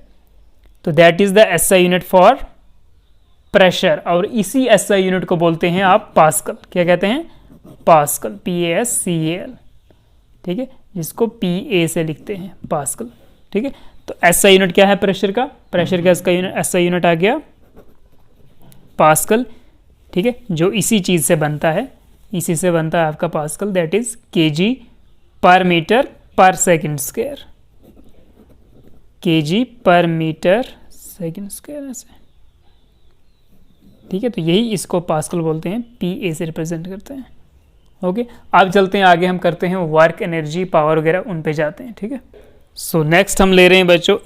[SPEAKER 1] तो that is the SI unit for pressure, और इसी एसआई यूनिट को बोलते हैं आप पास्कल। क्या कहते हैं, पास्कल, PASCAL, ठीक है, जिसको PA से लिखते हैं पास्कल, ठीक है। तो एसआई यूनिट क्या है प्रेशर का, प्रेशर का इसका यूनिट एसआई यूनिट आ गया पास्कल, ठीक है, जो इसी चीज से बनता है, इसी से बनता है आपका पास्कल, दैट इज kg पर मीटर पर सेकंड स्क्वायर, kg पर मीटर सेकंड स्क्वायर ऐसे, ठीक है। तो यही इसको पास्कल बोलते हैं, PA से रिप्रेजेंट करते हैं। ओके, अब चलते हैं आगे, हम करते हैं वर्क, एनर्जी, पावर वगैरह, उन पे जाते हैं, ठीक है। सो नेक्स्ट हम ले रहे हैं बच्चों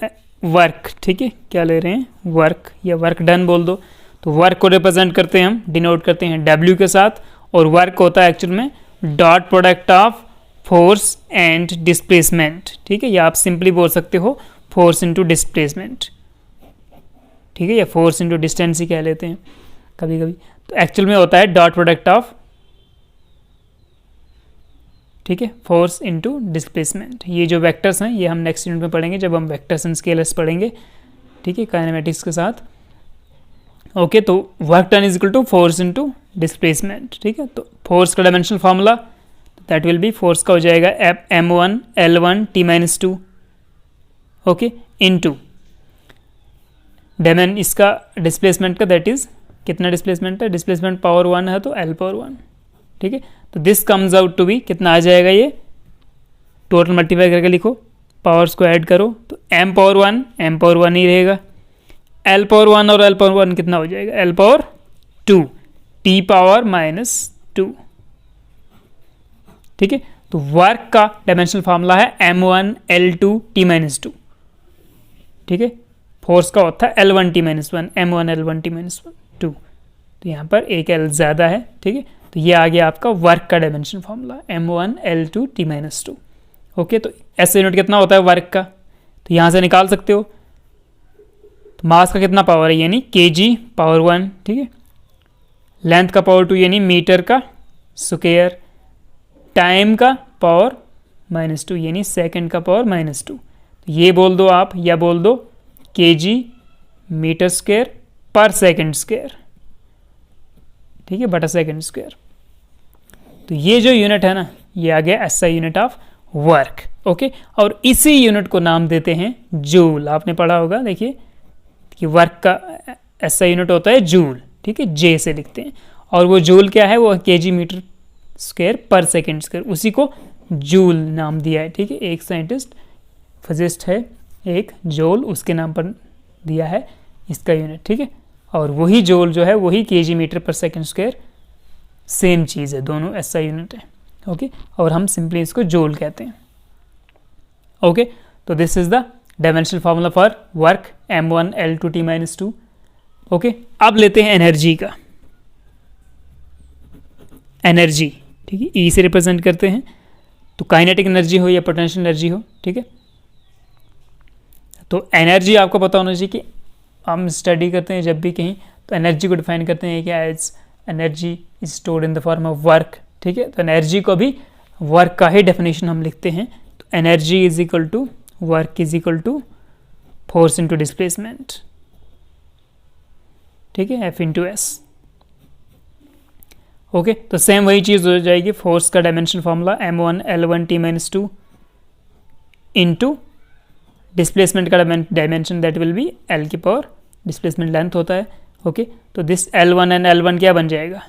[SPEAKER 1] वर्क, ठीक है, क्या ले रहे हैं, वर्क या वर्क डन बोल दो। तो वर्क को रिप्रेजेंट करते हैं हम, डिनोट करते हैं W के साथ, और वर्क होता है एक्चुअल में dot product of force and displacement, ठीक है, या आप सिंपली बोल सकते हो फोर्स इंटू डिस्प्लेसमेंट, ठीक है, या फोर्स इंटू डिस्टेंस ही कह लेते हैं कभी कभी। तो एक्चुअल में होता है डॉट प्रोडक्ट ऑफ, ठीक है, फोर्स इनटू डिस्प्लेसमेंट। ये जो वेक्टर्स हैं ये हम नेक्स्ट यूनिट में पढ़ेंगे जब हम वेक्टर्स एंड स्केलर्स पढ़ेंगे, ठीक है, काइनेमेटिक्स के साथ। ओके, तो work done is equal to force into displacement, ठीक है। तो फोर्स का dimensional formula that will be, force का हो जाएगा m1 L1 T-2, okay, into dimension इसका डिस्प्लेसमेंट का, दैट इज कितना डिस्प्लेसमेंट है, डिस्प्लेसमेंट पावर 1 है तो L पावर 1, ठीक है। तो this comes out to be, कितना आ जाएगा, ये टोटल मल्टीप्लाई करके लिखो, पावर्स को ऐड करो, तो m पावर 1 ही रहेगा, L पावर 1 और L पावर 1 कितना हो जाएगा, L पावर 2, T पावर -2, ठीक है। तो वर्क का डायमेंशनल फार्मूला है m1 L2 T-2, ठीक है। फोर्स का होता है L1 T-1, m1 L1 T-2, तो यहाँ पर एक L ज़्यादा है, ठीक है। तो ये आ गया आपका वर्क का dimension formula m1 L2 T-2। Okay, तो ऐसे यूनिट कितना होता है वर्क का, तो यहाँ से निकाल सकते हो। तो मास का कितना पावर है, यानी kg पावर 1, ठीक है। लेंथ का पावर 2 यानी मीटर का स्क्वायर, टाइम का पावर -2 यानी सेकंड का पावर -2। तो ये बोल दो आप, या बोल दो kg मीटर स्क्वायर पर सेकंड स्क्वायर, ठीक है, बटा सेकंड स्क्वायर। तो ये जो यूनिट है ना, ये आ गया SI unit of work, okay. और इसी यूनिट को नाम देते हैं जूल। आपने पढ़ा होगा, देखिए कि वर्क का SI यूनिट होता है जूल, ठीक है, J से लिखते हैं, और वो जूल क्या है, वो kg मीटर स्क्वायर पर सेकंड स्क्वायर, उसी को जूल नाम दिया है, ठीक है। एक साइंटिस्ट फिजिस्ट है एक जोल, उसके नाम पर दिया है इसका यूनिट, ठीक है। और वही जोल जो है वही kg मीटर पर सेकंड स्क्वायर, सेम चीज़ है, दोनों SI यूनिट है, ओके। और हम सिंपली इसको जोल कहते हैं, ओके। तो this is the dimensional formula for work m1 L2 T-2, okay. अब लेते हैं एनर्जी का, एनर्जी, ठीक है, E से रिप्रेजेंट करते हैं। तो काइनेटिक एनर्जी हो या पोटेंशियल एनर्जी हो, ठीक है। तो एनर्जी आपको पता होना चाहिए कि हम स्टडी करते हैं जब भी कहीं, तो एनर्जी को डिफाइन करते हैं कि as energy is stored in the form of work, ठीक है। तो एनर्जी को भी वर्क का ही डेफिनेशन हम लिखते हैं। तो energy is equal to work is equal to force into displacement, ठीक है, F इंटू S, ओके। तो सेम वही चीज़ हो जाएगी, फोर्स का dimension formula m1 L1 T-2 into displacement का dimension that will be L की पावर, डिस्प्लेसमेंट लेंथ होता है, ओके। तो दिस L1 एंड L1 क्या बन जाएगा,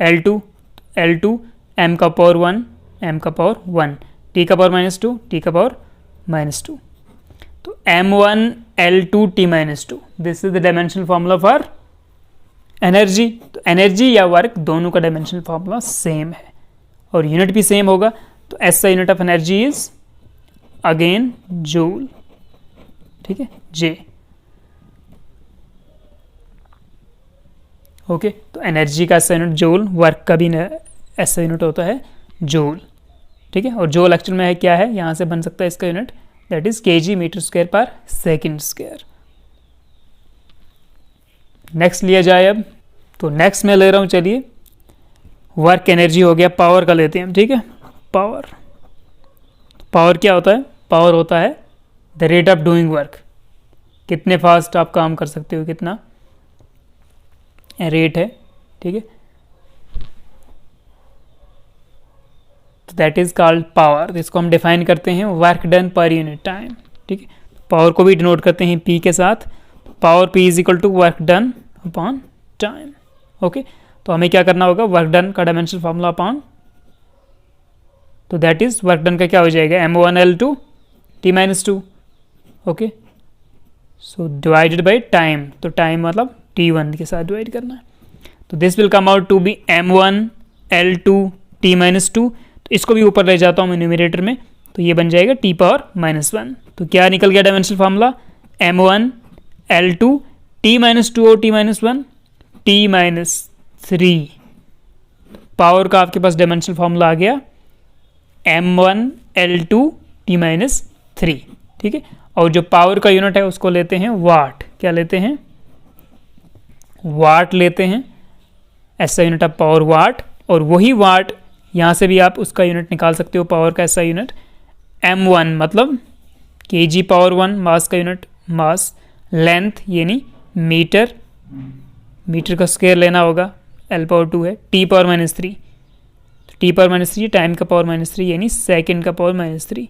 [SPEAKER 1] L2 m का पावर 1 m का पावर 1, t का पावर -2 t का पावर -2। तो m1l2t-2, this is the dimensional formula for energy. तो एनर्जी या वर्क दोनों का डायमेंशनल फॉर्मूला सेम है और यूनिट भी सेम होगा। तो S unit of energy is again joule, ठीक है, जे। ओके, तो एनर्जी का एसआई यूनिट जूल, वर्क का भी एसआई यूनिट होता है जूल, ठीक है। और जूल एक्चुअल में है क्या है, यहाँ से बन सकता है इसका unit, that is K G metre square पर सेकेंड स्क्वायर। नेक्स्ट लिया जाए अब, तो नेक्स्ट मैं ले रहा हूँ, चलिए वर्क एनर्जी हो गया, पावर का लेते हैं हम, ठीक है। पावर, पावर क्या होता है, पावर होता है the rate of doing work, कितने फास्ट आप काम कर सकते हो, कितना रेट है, ठीक है। तो दैट इज कॉल्ड पावर। इसको हम डिफाइन करते हैं work done per unit time, ठीक है। पावर को भी डिनोट करते हैं पी के साथ, power P is equal to work done upon time. Okay, तो हमें क्या करना होगा, वर्क डन का डायमेंशनल फॉर्मूला अपॉन, तो दैट इज वर्क डन का क्या हो जाएगा, m1l2t-2। Okay, so divided by time, तो टाइम मतलब t1 के साथ डिवाइड करना है। तो this will come out to be m1l2t-2। तो इसको भी ऊपर ले जाता हूँ मैं न्यूमरेटर में, तो ये बन जाएगा t⁻⁻1। तो क्या निकल गया डायमेंशनल फार्मूला, m1l2t-2 और t-1 t-3। पावर का आपके पास डायमेंशनल फार्मूला आ गया m1l2t-3, ठीक है। और जो पावर का यूनिट है उसको लेते हैं वाट, क्या लेते हैं, वाट लेते हैं, ऐसा यूनिट ऑफ पावर वाट। और वही वाट यहाँ से भी आप उसका यूनिट निकाल सकते हो, पावर का ऐसा यूनिट m1 मतलब kg⁻1, मास का यूनिट मास, लेंथ यानी मीटर, मीटर का स्क्वायर लेना होगा, l⁻2 है, t⁻3, t⁻3 टाइम का पावर -3 यानी सेकेंड का पावर -3।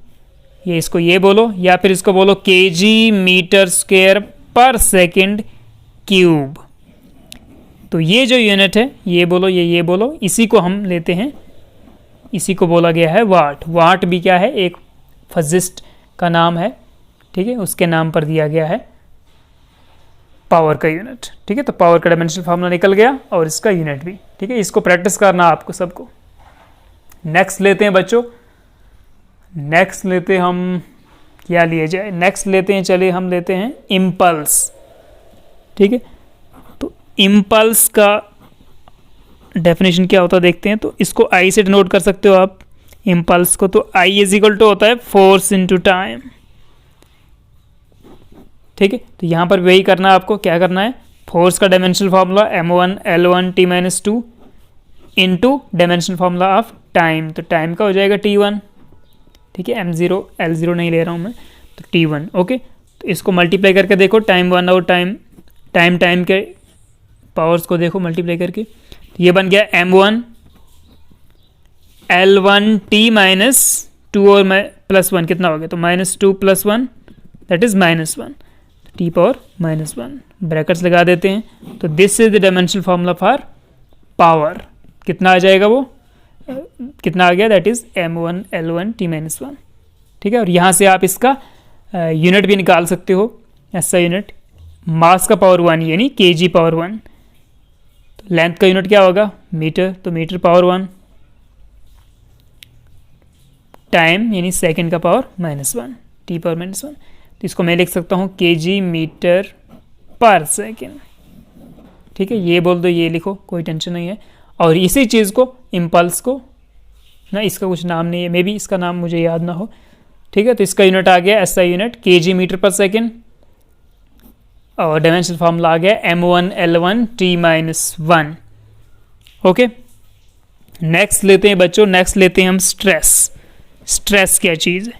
[SPEAKER 1] ये इसको ये बोलो या फिर इसको बोलो केजी मीटर स्क्वायर पर सेकेंड क्यूब। तो ये जो यूनिट है ये बोलो, ये बोलो, इसी को हम लेते हैं, इसी को बोला गया है वाट। वाट भी क्या है, एक फिजिस्ट का नाम है, ठीक है, उसके नाम पर दिया गया है पावर का यूनिट, ठीक है। तो पावर का डायमेंशनल फार्मूला निकल गया और इसका यूनिट भी, ठीक है। इसको प्रैक्टिस करना आपको सबको। नेक्स्ट लेते हैं बच्चों, नेक्स्ट लेते हैं हम, क्या लिए जाए, नेक्स्ट लेते हैं, चलिए हम लेते हैं इम्पल्स, ठीक है। तो इम्पल्स का डेफिनेशन क्या होता है देखते हैं। तो इसको आई से डिनोट कर सकते हो आप इम्पल्स को, तो आई इज इक्वल टू होता है फोर्स इनटू टाइम, ठीक है। तो यहाँ पर वही करना है आपको, क्या करना है, फोर्स का dimensional formula m1l1t-2 into dimensional formula of time, तो टाइम का हो जाएगा t1, ठीक है। m0 l0 नहीं ले रहा हूँ मैं, तो t1। ओके, तो इसको मल्टीप्लाई करके देखो, टाइम 1 और टाइम के पावर्स को देखो मल्टीप्लाई करके, तो ये बन गया m1l1t-2 और +1 कितना हो गया, तो -2 + 1 दैट इज -1, t⁻⁻1 ब्रैकेट्स लगा देते हैं। तो this is the dimensional formula for power. कितना आ जाएगा वो, कितना आ गया, दैट इज m1l1t-1, ठीक है। और यहाँ से आप इसका यूनिट भी निकाल सकते हो, ऐसा यूनिट मास का पावर 1 यानी kg⁻1, तो लेंथ का यूनिट क्या होगा, मीटर, तो मीटर पावर 1, टाइम यानी सेकेंड का पावर -1, t⁻⁻1। तो इसको मैं लिख सकता हूँ kg मीटर पर सेकेंड, ठीक है। ये बोल दो, ये लिखो, कोई टेंशन नहीं है। और इसी चीज़ को इम्पल्स को ना, इसका कुछ नाम नहीं है, मे बी इसका नाम मुझे याद ना हो, ठीक है। तो इसका यूनिट आ गया ऐसा यूनिट kg मीटर पर सेकेंड, और डायमेंशनल फार्मूला आ गया m1l1t-1। ओके, नेक्स्ट लेते हैं बच्चों, नेक्स्ट लेते हैं हम स्ट्रेस। स्ट्रेस क्या चीज़ है,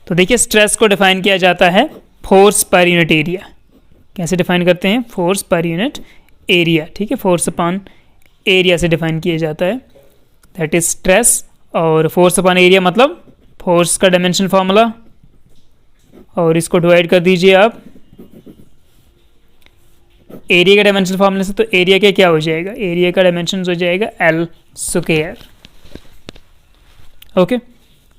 [SPEAKER 1] तो देखिए स्ट्रेस को डिफाइन किया जाता है फोर्स पर यूनिट एरिया। कैसे डिफाइन करते हैं, फोर्स पर यूनिट एरिया, ठीक है। फोर्स अपॉन एरिया से डिफाइन किया जाता है, दैट इज स्ट्रेस। और फोर्स अपॉन एरिया मतलब फोर्स का डायमेंशनल फार्मूला, और इसको डिवाइड कर दीजिए आप एरिया के डायमेंशनल फार्मूले से, तो एरिया के क्या हो जाएगा, एरिया का डायमेंशन हो जाएगा l²। ओके,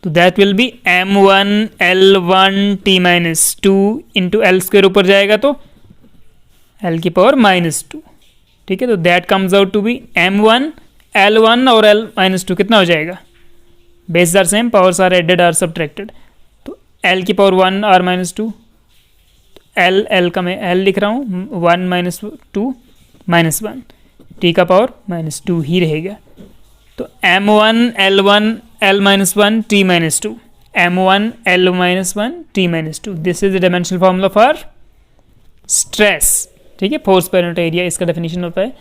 [SPEAKER 1] तो that will B m1l1t-2 into L square ऊपर जाएगा तो l की पावर -2, ठीक है। तो that comes out to be m1l1 और l-2 कितना हो जाएगा, base are same, powers are added or subtracted, तो l की पावर 1 r -2, l का मैं l लिख रहा हूँ 1 - 2 -1, t का पावर -2 ही रहेगा। तो m1l1 l-1 t-2, m1l-1 t-2, this is the dimensional formula for stress, ठीक है, फोर्स पर यूनिट एरिया इसका डेफिनेशन होता है,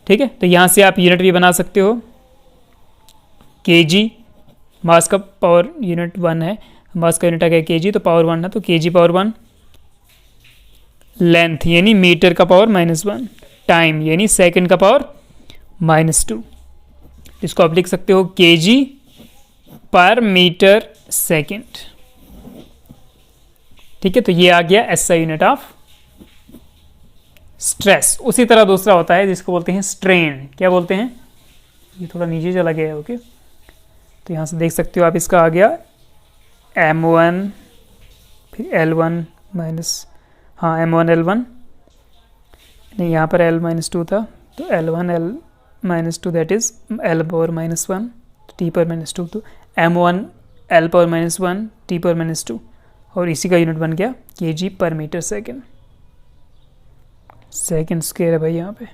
[SPEAKER 1] ठीक है। तो यहाँ से आप यूनिट भी बना सकते हो, kg मास का पावर यूनिट 1 है, मास का यूनिट आ गया kg, तो पावर 1 है तो kg पावर 1, लेंथ यानी मीटर का पावर -1, टाइम यानी सेकंड का पावर -2, इसको आप लिख सकते हो kg पर मीटर सेकंड, ठीक है। तो ये आ गया SI यूनिट ऑफ स्ट्रेस। उसी तरह दूसरा होता है जिसको बोलते हैं स्ट्रेन, क्या बोलते हैं, ये थोड़ा नीचे चला गया है, ओके। तो यहाँ से देख सकते हो आप, इसका आ गया m1 फिर l1 माइनस, हाँ m1l1 नहीं, यहाँ पर l-2 था तो l1 l-2 that is l power -1 t पर -2, तो m1 l पावर -1 t पर -2, और इसी का यूनिट बन गया kg पर मीटर सेकेंड, सेकेंड स्क्वायर है भाई यहाँ पे,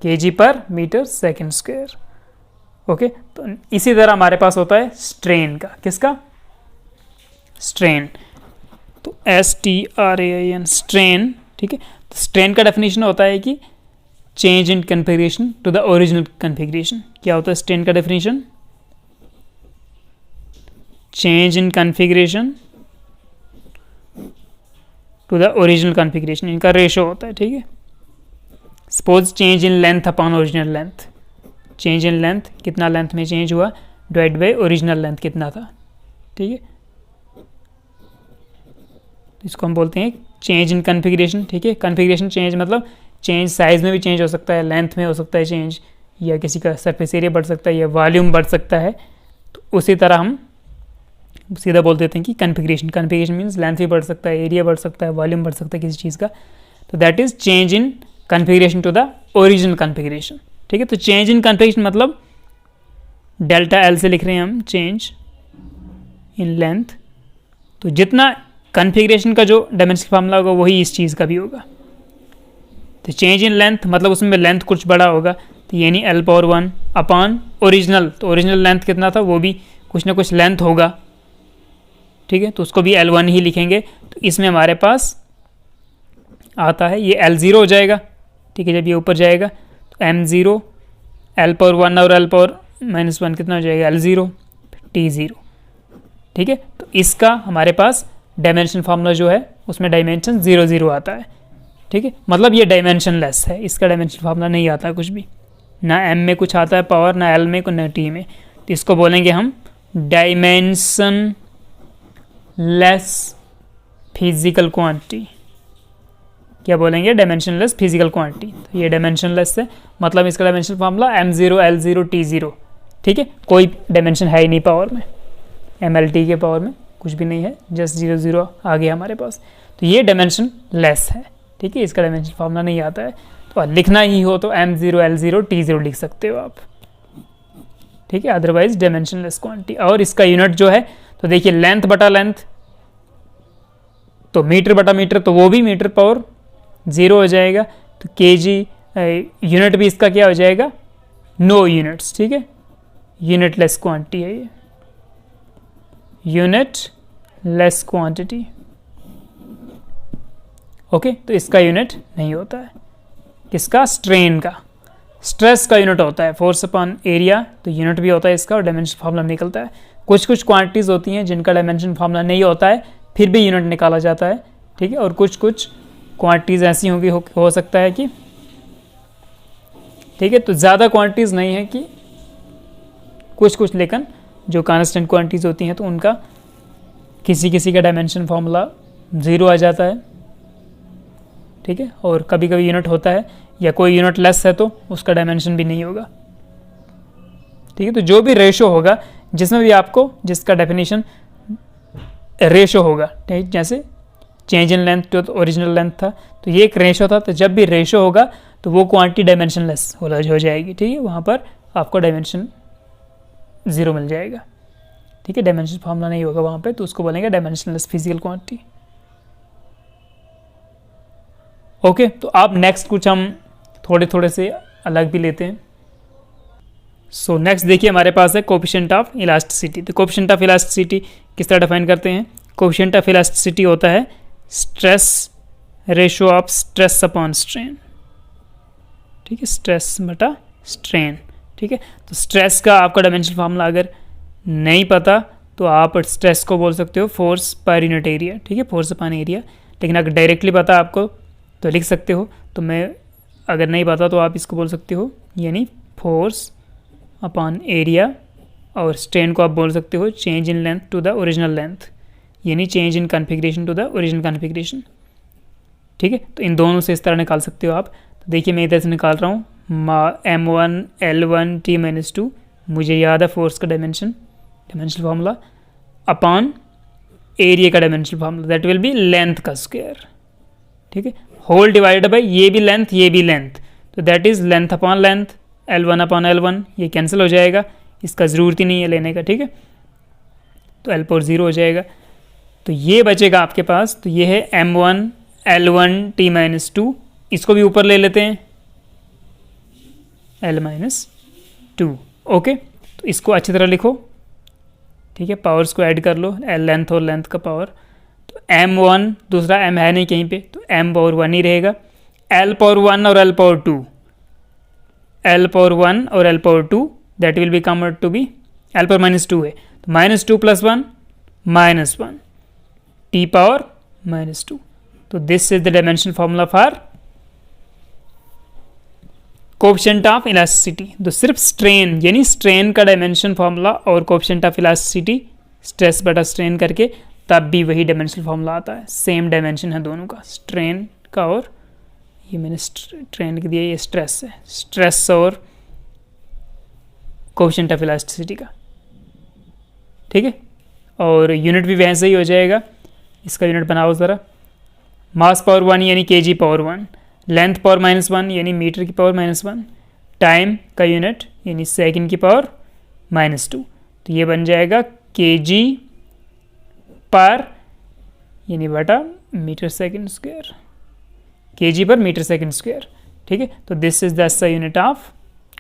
[SPEAKER 1] kg पर मीटर सेकेंड स्क्वायर, ओके। तो इसी तरह हमारे पास होता है स्ट्रेन का, किसका, स्ट्रेन, तो STRAIN स्ट्रेन, ठीक है। तो स्ट्रेन का डेफिनेशन होता है कि change in configuration to the original configuration. क्या होता है स्ट्रेन का definition, change in configuration to the original configuration, इनका रेशो होता है, ठीक है। Suppose change in length upon original length, change in length कितना लेंथ में चेंज हुआ डिवाइड बाई ओरिजिनल लेंथ कितना था, ठीक है। इसको हम बोलते हैं चेंज इन कन्फिगरेशन, ठीक है। कन्फिगरेशन चेंज मतलब चेंज साइज में भी चेंज हो सकता है, लेंथ में हो सकता है चेंज, या किसी का सरफेस एरिया बढ़ सकता है, या वॉल्यूम बढ़ सकता है। तो उसी तरह हम सीधा बोल देते हैं कि कन्फिगरेशन, कन्फिगरेशन मीन्स लेंथ भी बढ़ सकता है, एरिया बढ़ सकता है, वॉल्यूम बढ़ सकता है किसी चीज़ का, तो that is change in configuration to the original configuration, ठीक है। तो चेंज इन कन्फिगरेशन मतलब डेल्टा एल से लिख रहे हैं हम, चेंज इन लेंथ, तो जितना कन्फिगरेशन का जो डायमेंशनल फार्मूला होगा वही इस चीज़ का भी होगा। तो चेंज इन लेंथ मतलब उसमें लेंथ कुछ बड़ा होगा, तो यानी l पावर 1 अपॉन ओरिजिनल, तो ओरिजिनल लेंथ कितना था वो भी कुछ ना कुछ लेंथ होगा, ठीक है। तो उसको भी L1 ही लिखेंगे। तो इसमें हमारे पास आता है ये L0 हो जाएगा, ठीक है। जब ये ऊपर जाएगा तो m0 l पावर 1 और l पावर -1 कितना हो जाएगा L0 t0, ठीक है। तो इसका हमारे पास डायमेंशन फार्मूला जो है उसमें डायमेंशन 0 0 आता है, ठीक है। मतलब ये डायमेंशन लेस है, इसका डायमेंशन फार्मूला नहीं आता है कुछ भी, ना m में कुछ आता है पावर, ना l में ना t में। तो इसको बोलेंगे हम डायमेंशन लेस फिजिकल क्वांटिटी, क्या बोलेंगे, डायमेंशन लेस फिजिकल क्वांटिटी। तो ये डायमेंशन लेस है, मतलब इसका dimension formula m0 l0 t0, ठीक है। कोई डायमेंशन है ही नहीं पावर में, mlt के पावर में कुछ भी नहीं है, जस्ट 0 0 आ गया हमारे पास। तो ये डायमेंशन लेस है, ठीक है। इसका डायमेंशन फार्मूला नहीं आता है, तो लिखना ही हो तो m0 l0 t0 लिख सकते हो आप, ठीक है। Otherwise dimension less quantity. और इसका यूनिट जो है तो देखिए लेंथ बटा लेंथ, तो मीटर बटा मीटर, तो वो भी मीटर पावर 0 हो जाएगा। तो kg यूनिट भी इसका क्या हो जाएगा, नो यूनिट्स, ठीक है। यूनिट लेस क्वांटिटी है ये, यूनिट लेस क्वांटिटी, ओके। तो इसका यूनिट नहीं होता है, किसका, स्ट्रेन का। स्ट्रेस का यूनिट होता है फोर्स अपॉन एरिया, तो यूनिट भी होता है इसका और डायमेंशन फार्मूला निकलता है। कुछ कुछ क्वांटिटीज होती हैं जिनका डायमेंशन फार्मूला नहीं होता है, फिर भी यूनिट निकाला जाता है, ठीक है। और कुछ कुछ क्वांटिटीज ऐसी होंगी हो सकता है कि, ठीक है, तो ज़्यादा क्वांटिटीज नहीं है कि कुछ कुछ, लेकिन जो कांस्टेंट क्वांटिटीज होती हैं तो उनका किसी किसी का डायमेंशन फार्मूला 0 आ जाता है, ठीक है। और कभी कभी यूनिट होता है, या कोई यूनिट लेस है तो उसका डायमेंशन भी नहीं होगा, ठीक है। तो जो भी रेशो होगा जिसमें भी आपको जिसका डेफिनेशन रेशो होगा, ठीक, जैसे change in length to original length था, तो ये एक रेशो था, तो जब भी रेशो होगा तो वो क्वांटिटी डायमेंशनलेस हो जाएगी, ठीक है, वहाँ पर आपको डायमेंशन 0 मिल जाएगा, ठीक है, डायमेंशन फॉर्मूला नहीं होगा वहाँ पे, तो उसको बोलेंगे डायमेंशनलेस फिजिकल क्वांटिटी। ओके, तो आप नेक्स्ट कुछ हम थोड़े थोड़े से अलग भी लेते हैं। सो नेक्स्ट देखिए हमारे पास है कोफिशिएंट ऑफ इलास्टिसिटी। तो कोफिशिएंट ऑफ इलास्टिसिटी किस तरह डिफाइन करते हैं? कोफिशिएंट ऑफ इलास्टिसिटी होता है stress ratio of stress upon strain, ठीक है, स्ट्रेस बटा स्ट्रेन, ठीक है। तो स्ट्रेस का आपका डायमेंशन फार्मूला अगर नहीं पता तो आप स्ट्रेस को बोल सकते हो फोर्स पर यूनिट एरिया, ठीक है, फोर्स अपॉन एरिया। लेकिन अगर डायरेक्टली पता आपको तो लिख सकते हो, तो मैं अगर नहीं पता तो आप इसको बोल सकते हो यानी फोर्स अपॉन एरिया, और स्ट्रेन को आप बोल सकते हो change in length to the original length, यानी change in configuration to the original configuration, ठीक है। तो इन दोनों से इस तरह निकाल सकते हो आप। तो देखिए मैं इधर से निकाल रहा हूँ m1 L1 T-2, मुझे याद है फोर्स का डायमेंशनल फार्मूला, अपॉन एरिया का dimensional formula, that will be length का स्क्वायर, ठीक है, होल डिवाइडेड बाई ये भी लेंथ, तो that is length upon length, L1 upon L1, ये कैंसिल हो जाएगा, इसका ज़रूरत ही नहीं है लेने का, ठीक है, तो L पर 0 हो जाएगा। तो ये बचेगा आपके पास, तो ये है m1 L1 T-2, इसको भी ऊपर ले लेते हैं L-2, ओके। तो इसको अच्छी तरह लिखो, ठीक है, पावर्स को ऐड कर लो, लेंथ और लेंथ का पावर। तो m1, दूसरा m है नहीं कहीं पे, तो m पावर 1 ही रहेगा, L पावर 1 और L पावर 2, L पावर 1 और L power 2, that will be convert to be, L power -2 है, तो -2 + 1 -1, T पावर -2। तो this is the dimensional formula for coefficient of elasticity. तो सिर्फ स्ट्रेन यानी स्ट्रेन का डायमेंशन फार्मूला और कोएफिशिएंट ऑफ इलास्टिसिटी स्ट्रेस बटा स्ट्रेन करके तब भी वही डायमेंशनल फार्मूला आता है, सेम डायमेंशन है दोनों का, स्ट्रेन का, और ये मैंने स्ट्रेन के दिया, ये स्ट्रेस है, स्ट्रेस और कोएफिशिएंट ऑफ इलास्टिसिटी का, ठीक है। और यूनिट भी वैसे ही हो जाएगा, इसका यूनिट बनाओ ज़रा, मास पावर 1 यानी kg पावर 1, लेंथ पावर -1 यानी मीटर की पावर -1, टाइम का यूनिट यानी सेकंड की पावर -2, तो ये बन जाएगा kg पर यानी बटा मीटर सेकंड स्क्वायर, kg पर मीटर सेकंड स्क्वायर, ठीक है। तो this is the unit of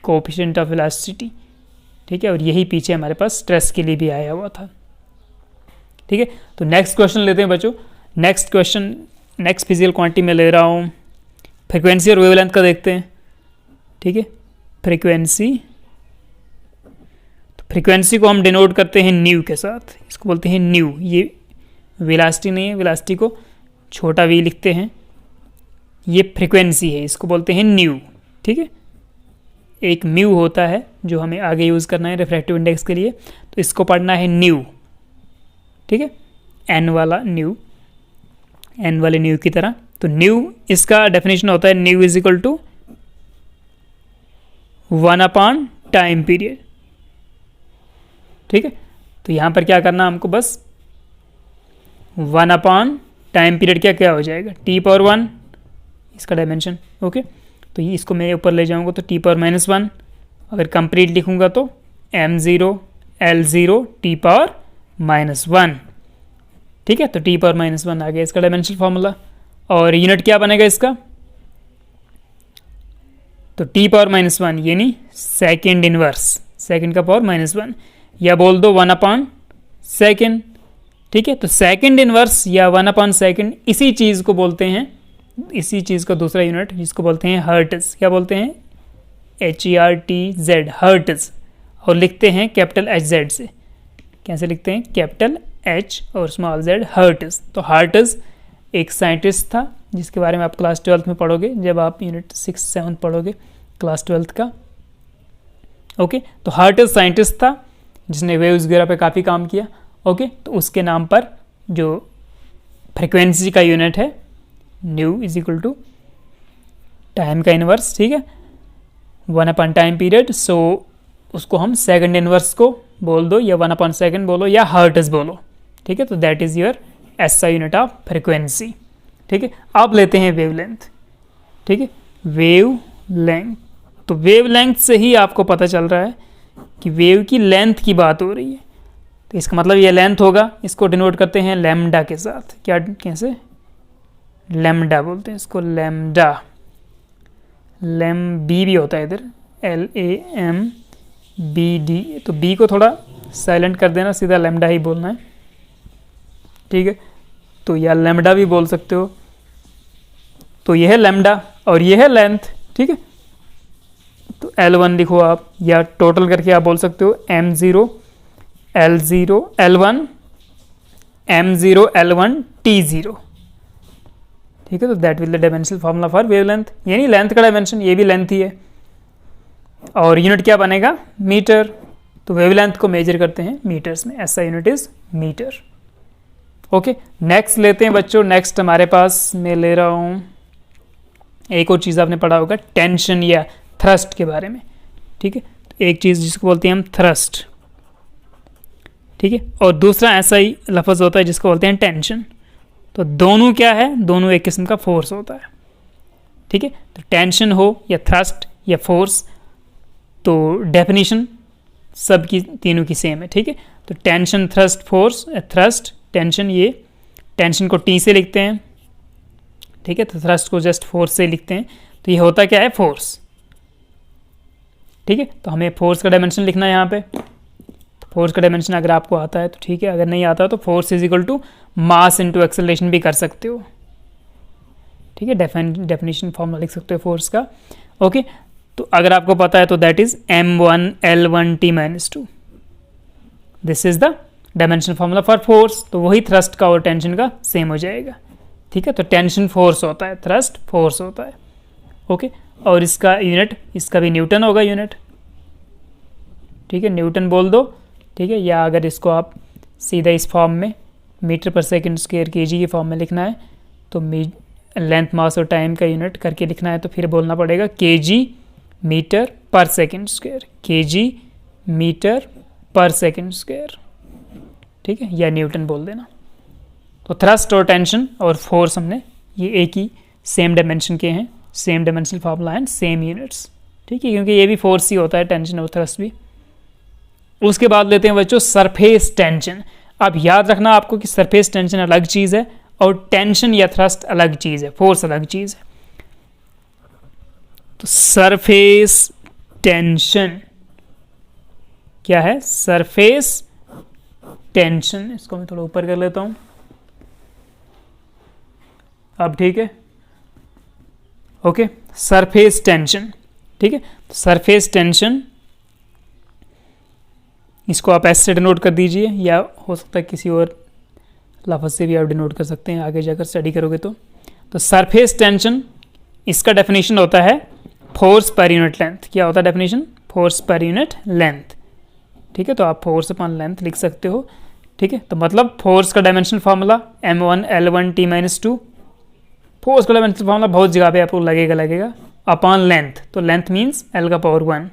[SPEAKER 1] coefficient of elasticity, ठीक है, और यही पीछे हमारे पास स्ट्रेस के लिए भी आया हुआ था, ठीक है। तो नेक्स्ट क्वेश्चन लेते हैं बच्चों। नेक्स्ट फिजिकल क्वांटिटी में ले रहा हूँ फ्रीक्वेंसी और वेवलेंथ का देखते हैं, ठीक है। फ्रीक्वेंसी को हम डिनोट करते हैं न्यू के साथ, इसको बोलते हैं न्यू, ये वेलोसिटी नहीं है, वेलोसिटी को छोटा v लिखते हैं, ये फ्रीक्वेंसी है, इसको बोलते हैं न्यू, ठीक है। एक म्यू होता है जो हमें आगे यूज़ करना है रिफ्रैक्टिव इंडेक्स के लिए, तो इसको पढ़ना है न्यू, ठीक है, एन वाला न्यू, एन वाले न्यू की तरह। तो न्यू इसका डेफिनेशन होता है nu is equal to 1 upon time period, ठीक है। तो यहाँ पर क्या करना हमको, बस 1 अपॉन टाइम पीरियड क्या हो जाएगा, t पावर 1 इसका डायमेंशन, ओके। तो ये इसको मैं ऊपर ले जाऊँगा तो t पावर -1, अगर कंप्लीट लिखूँगा तो m0 L0 t पावर -1, ठीक है। तो t पावर -1 आ गया इसका डायमेंशनल फार्मूला, और यूनिट क्या बनेगा इसका, तो t पावर -1 यानी सेकेंड इनवर्स, सेकेंड का पावर -1, या बोल दो 1 अपॉन सेकेंड, ठीक है। तो सेकेंड इनवर्स या 1 अपॉन सेकेंड, इसी चीज़ को बोलते हैं, इसी चीज़ का दूसरा यूनिट जिसको बोलते हैं हर्ट्ज, क्या बोलते हैं, HERTZ, हर्ट्ज, और लिखते हैं कैपिटल HZ से, कैसे लिखते हैं, कैपिटल H और स्मॉल z, हर्ट्ज। तो हर्ट्ज एक साइंटिस्ट था जिसके बारे में आप क्लास 12th में पढ़ोगे, जब आप यूनिट 6-7 पढ़ोगे क्लास 12th का, ओके। तो हर्ट्ज साइंटिस्ट था जिसने वेव्स वगैरह पे काफ़ी काम किया, ओके। तो उसके नाम पर जो फ्रिक्वेंसी का यूनिट है nu is equal to time का इनवर्स, ठीक है, 1 अपॉन टाइम पीरियड, सो उसको हम सेकंड इनवर्स को बोल दो या 1/सेकंड बोलो या हर्ट्ज बोलो, ठीक है। तो that is your SI unit of frequency, ठीक है। अब लेते हैं वेवलेंथ, ठीक है। वेव लेंथ, तो वेव लेंथ से ही आपको पता चल रहा है कि वेव की लेंथ की बात हो रही है, तो इसका मतलब ये लेंथ होगा। इसको डिनोट करते हैं लैम्डा के साथ, क्या कैसे, लैम्डा बोलते हैं इसको, लैम्डा, लैम बी भी होता है इधर, LAMBD, तो बी को थोड़ा साइलेंट कर देना, सीधा लैम्डा ही बोलना है, ठीक है। तो या लैम्डा भी बोल सकते हो। तो यह है लैम्डा और यह है लेंथ, ठीक है। तो L1 लिखो आप, या टोटल करके आप बोल सकते हो M0 L0 L1 M0 L1 T0, ठीक है। तो that will the dimensional formula for wavelength, यानी लेंथ का डायमेंशन ये भी लेंथ ही है, और यूनिट क्या बनेगा, मीटर। तो वेवलेंथ को मेजर करते हैं मीटर्स में, ऐसा unit is metre. Okay, next लेते हैं बच्चों। नेक्स्ट हमारे पास मैं ले रहा हूँ, एक और चीज़ आपने पढ़ा होगा टेंशन या थ्रस्ट के बारे में, ठीक है। तो एक चीज़ जिसको बोलते हैं हम थ्रस्ट, ठीक है, और दूसरा ऐसा ही लफ्ज़ होता है जिसको बोलते हैं टेंशन। तो दोनों क्या है, दोनों एक किस्म का फोर्स होता है, ठीक है। तो टेंशन हो या थ्रस्ट या फोर्स, तो डेफिनेशन सब की तीनों की सेम है, ठीक है। तो tension, thrust, force, thrust, tension, ये टेंशन को टी से लिखते हैं, ठीक है। तो थ्रस्ट को जस्ट फोर्स से लिखते हैं। तो ये होता क्या है, फोर्स, ठीक है। तो हमें फोर्स का डायमेंशन लिखना है यहाँ पे। तो फोर्स का डायमेंशन अगर आपको आता है तो ठीक है, अगर नहीं आता तो force is equal to mass into acceleration भी कर सकते हो, ठीक है। डेफिनेशन फॉर्मूला लिख सकते हो फोर्स का, ओके। तो अगर आपको पता है तो that is m1 L1 T-2, this is the dimension formula for force. तो वही थ्रस्ट का और टेंशन का सेम हो जाएगा, ठीक है। तो टेंशन फोर्स होता है, थ्रस्ट फोर्स होता है, ओके। और इसका यूनिट, इसका भी न्यूटन होगा यूनिट, ठीक है, न्यूटन बोल दो, ठीक है। या अगर इसको आप सीधा इस फॉर्म में मीटर पर सेकंड स्क्वायर kg की फॉर्म में लिखना है, तो लेंथ, मास और टाइम का यूनिट करके लिखना है, तो फिर बोलना पड़ेगा kg मीटर पर सेकंड स्क्वायर, kg मीटर पर सेकंड स्क्वायर, ठीक है, या न्यूटन बोल देना। तो थ्रस्ट और टेंशन और फोर्स हमने ये एक ही सेम डायमेंशन के हैं, same dimensional formula and same units, ठीक है, क्योंकि ये भी फोर्स ही होता है, टेंशन और थ्रस्ट भी। उसके बाद लेते हैं बच्चों सरफेस टेंशन। अब याद रखना आपको कि सरफेस टेंशन अलग चीज़ है और टेंशन या थ्रस्ट अलग चीज़ है, फोर्स अलग चीज़ है। तो सरफेस टेंशन क्या है, सरफेस टेंशन, इसको मैं थोड़ा ऊपर कर लेता हूं, अब ठीक है, ओके। सरफेस टेंशन, ठीक है। सरफेस टेंशन, इसको आप ऐसे डिनोट कर दीजिए, या हो सकता है किसी और लफ्ज़ से भी आप डिनोट कर सकते हैं आगे जाकर स्टडी करोगे तो सरफेस टेंशन, इसका डेफिनेशन होता है फोर्स पर यूनिट लेंथ। क्या होता है definition, force per unit length, ठीक है। तो आप फोर्स अपॉन लेंथ लिख सकते हो, ठीक है। तो मतलब फोर्स का dimensional formula m1 L1 T-2, force का डायमेंशनल फार्मूला बहुत जगह पे आपको लगेगा अपॉन लेंथ, तो लेंथ मीन्स L⁻⁴।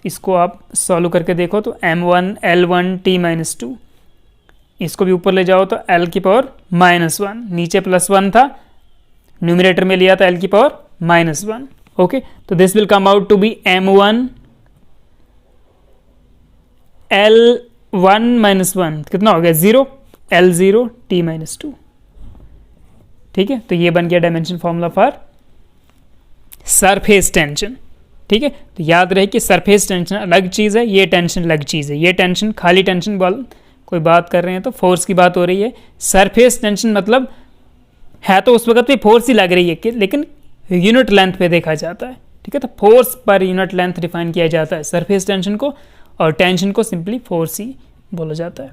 [SPEAKER 1] इसको आप सॉल्व करके देखो तो m1 L1 T-2, इसको भी ऊपर ले जाओ तो L⁻⁻1, नीचे +1 था, न्यूमरेटर में लिया था L⁻⁻1, ओके। तो this will come out to be m1 L1-1, कितना हो गया 0, L0 T-2, ठीक है। तो ये बन गया dimension formula for surface tension, ठीक है। तो याद रहे कि सरफेस टेंशन अलग चीज़ है, ये टेंशन अलग चीज़ है। ये टेंशन खाली टेंशन बॉल कोई बात कर रहे हैं तो फोर्स की बात हो रही है, सरफेस टेंशन मतलब है तो उस वक्त भी फोर्स ही लग रही है, लेकिन यूनिट लेंथ पे देखा जाता है, ठीक है। तो force per unit length define किया जाता है सरफेस टेंशन को, और टेंशन को सिंपली फोर्स ही बोला जाता है,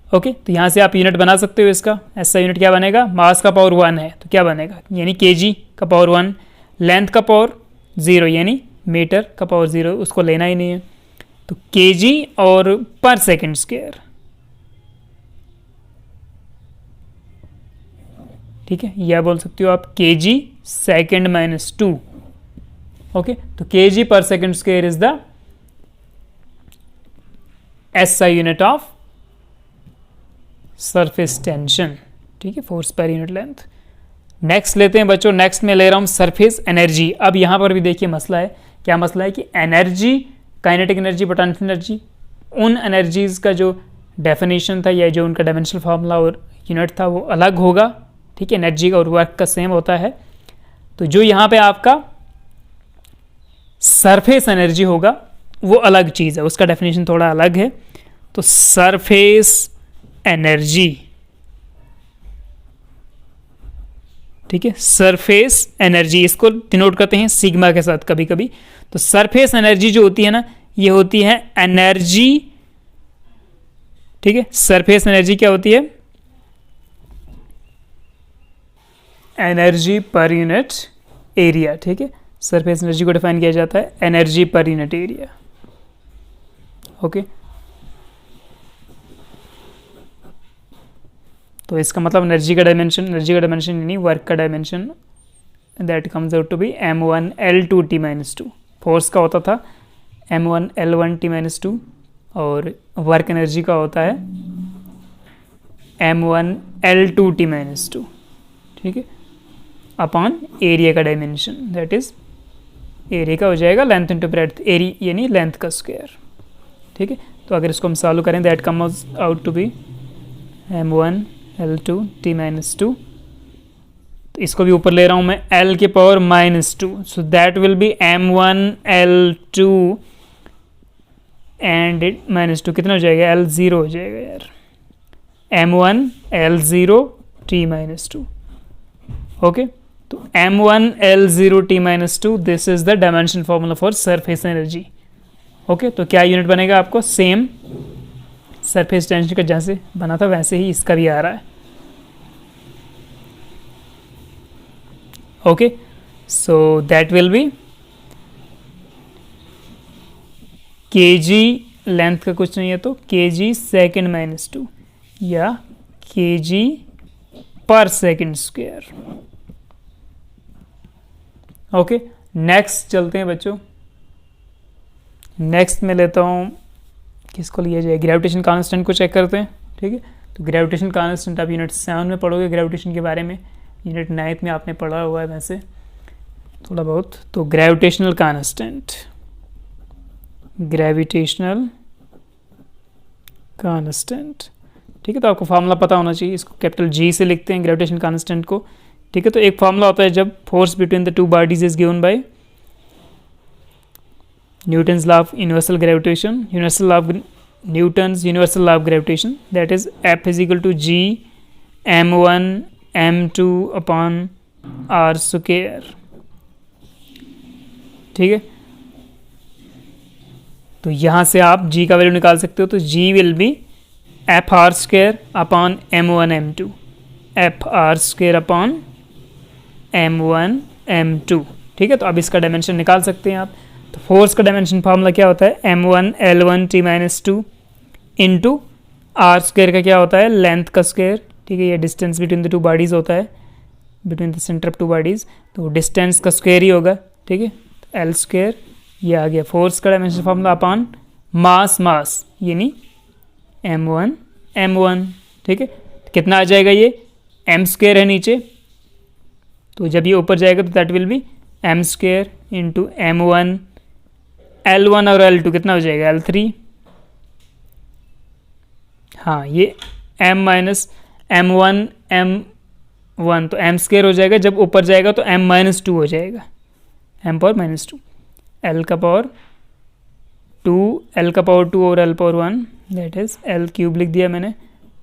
[SPEAKER 1] ओके। तो यहाँ से आप यूनिट बना सकते हो इसका, ऐसा यूनिट क्या बनेगा, मास का पावर 1 है तो क्या बनेगा, यानी kg का पावर 1, लेंथ का पावर 0 यानी मीटर का पावर 0, उसको लेना ही नहीं है। तो kg और पर सेकंड स्क्वायर, ठीक है, यह बोल सकते हो आप kg सेकेंड -2, ओके। तो kg पर second square is the SI unit of surface tension, ठीक है, force per unit length. Next लेते हैं बच्चों, नेक्स्ट में ले रहा हूँ सरफेस एनर्जी। अब यहाँ पर भी देखिए मसला है, क्या मसला है कि energy, kinetic energy, potential energy, उन एनर्जीज का जो डेफिनेशन था या जो उनका डायमेंशनल फार्मूला और यूनिट था वो अलग होगा, ठीक है, एनर्जी का और वर्क का सेम होता है। तो जो यहाँ पे आपका सरफेस एनर्जी होगा वो अलग चीज़ है, उसका डेफिनेशन थोड़ा अलग है। तो सरफेस एनर्जी, ठीक है, सरफेस एनर्जी, इसको डिनोट करते हैं सिग्मा के साथ कभी कभी। तो सरफेस एनर्जी जो होती है ना, ये होती है एनर्जी, ठीक है, सरफेस एनर्जी क्या होती है, एनर्जी पर यूनिट एरिया, ठीक है, सरफेस एनर्जी को डिफाइन किया जाता है energy per unit area. Okay, तो इसका मतलब एनर्जी का डायमेंशन यानी वर्क का dimension, that comes out to be m1L2T-2। Force का होता था m1L1T-2 और वर्क एनर्जी का होता है m1L2T-2, ठीक है, अपॉन एरिया का डायमेंशन, दैट इज एरिया का हो जाएगा लेंथ इंटू ब्रेड्थ, एरिया यानी लेंथ का स्क्वायर, ठीक है। तो अगर इसको हम सॉल्व करें, that comes out to be m1L2T-2। तो इसको भी ऊपर ले रहा हूँ मैं L के power -2, so that will be m1L2 and -2 कितना हो जाएगा, L0 हो जाएगा यार, m1L0T-2। ओके, तो m1L0T-2, this is the dimension formula for surface energy. Okay, तो क्या यूनिट बनेगा आपको, सेम सरफेस टेंशन का जैसे बना था वैसे ही इसका भी आ रहा है। Okay, so that will B kg, length का कुछ नहीं है तो kg सेकेंड -2 या kg पर सेकेंड स्क्वायर। ओके, नेक्स्ट चलते हैं बच्चों, नेक्स्ट में लेता हूँ, किसको लिया जाए, ग्रेविटेशन कांस्टेंट को चेक करते हैं, ठीक है। तो ग्रेविटेशन कांस्टेंट आप यूनिट 7 में पढ़ोगे ग्रेविटेशन के बारे में, यूनिट 9 में आपने पढ़ा हुआ है वैसे थोड़ा बहुत। तो ग्रेविटेशनल कांस्टेंट, ग्रेविटेशनल कांस्टेंट, ठीक है, तो आपको फार्मूला पता होना चाहिए, इसको कैपिटल G से लिखते हैं ग्रेविटेशन कांस्टेंट को, ठीक है। तो एक फार्मूला होता है जब force between the two bodies is given by Newton's law of universal gravitation, Newton's universal law of gravitation, that is F is equal to G m1 m2 upon r square, ठीक है। तो यहाँ से आप G का value निकाल सकते हो, तो G will be F R square upon m1 m2, F R square upon m1 m2, ठीक है। तो अब इसका डायमेंशन निकाल सकते हैं आप। तो फोर्स का डायमेंशन फार्मूला क्या होता है, m1L1T-2 इंटू आर स्क्वायर का क्या होता है, लेंथ का स्क्वायर, ठीक है, ये distance between the two bodies होता है, between the centre of two bodies, तो डिस्टेंस का स्क्वायर ही होगा, ठीक है, एल स्क्वायर, ये आ गया फोर्स का डायमेंशन फार्मूला अपॉन मास यानी m1, ठीक है। कितना आ जाएगा, ये m स्क्वायर है नीचे, तो जब ये ऊपर जाएगा तो that will B m square into m1, L1 और L2 कितना हो जाएगा, L3, हाँ ये m माइनस m1 m1 तो m स्क्वायर हो जाएगा, जब ऊपर जाएगा तो m-2 हो जाएगा, m पावर -2, L का पावर 2, L का पावर 2 और L power 1, that is L cube लिख दिया मैंने,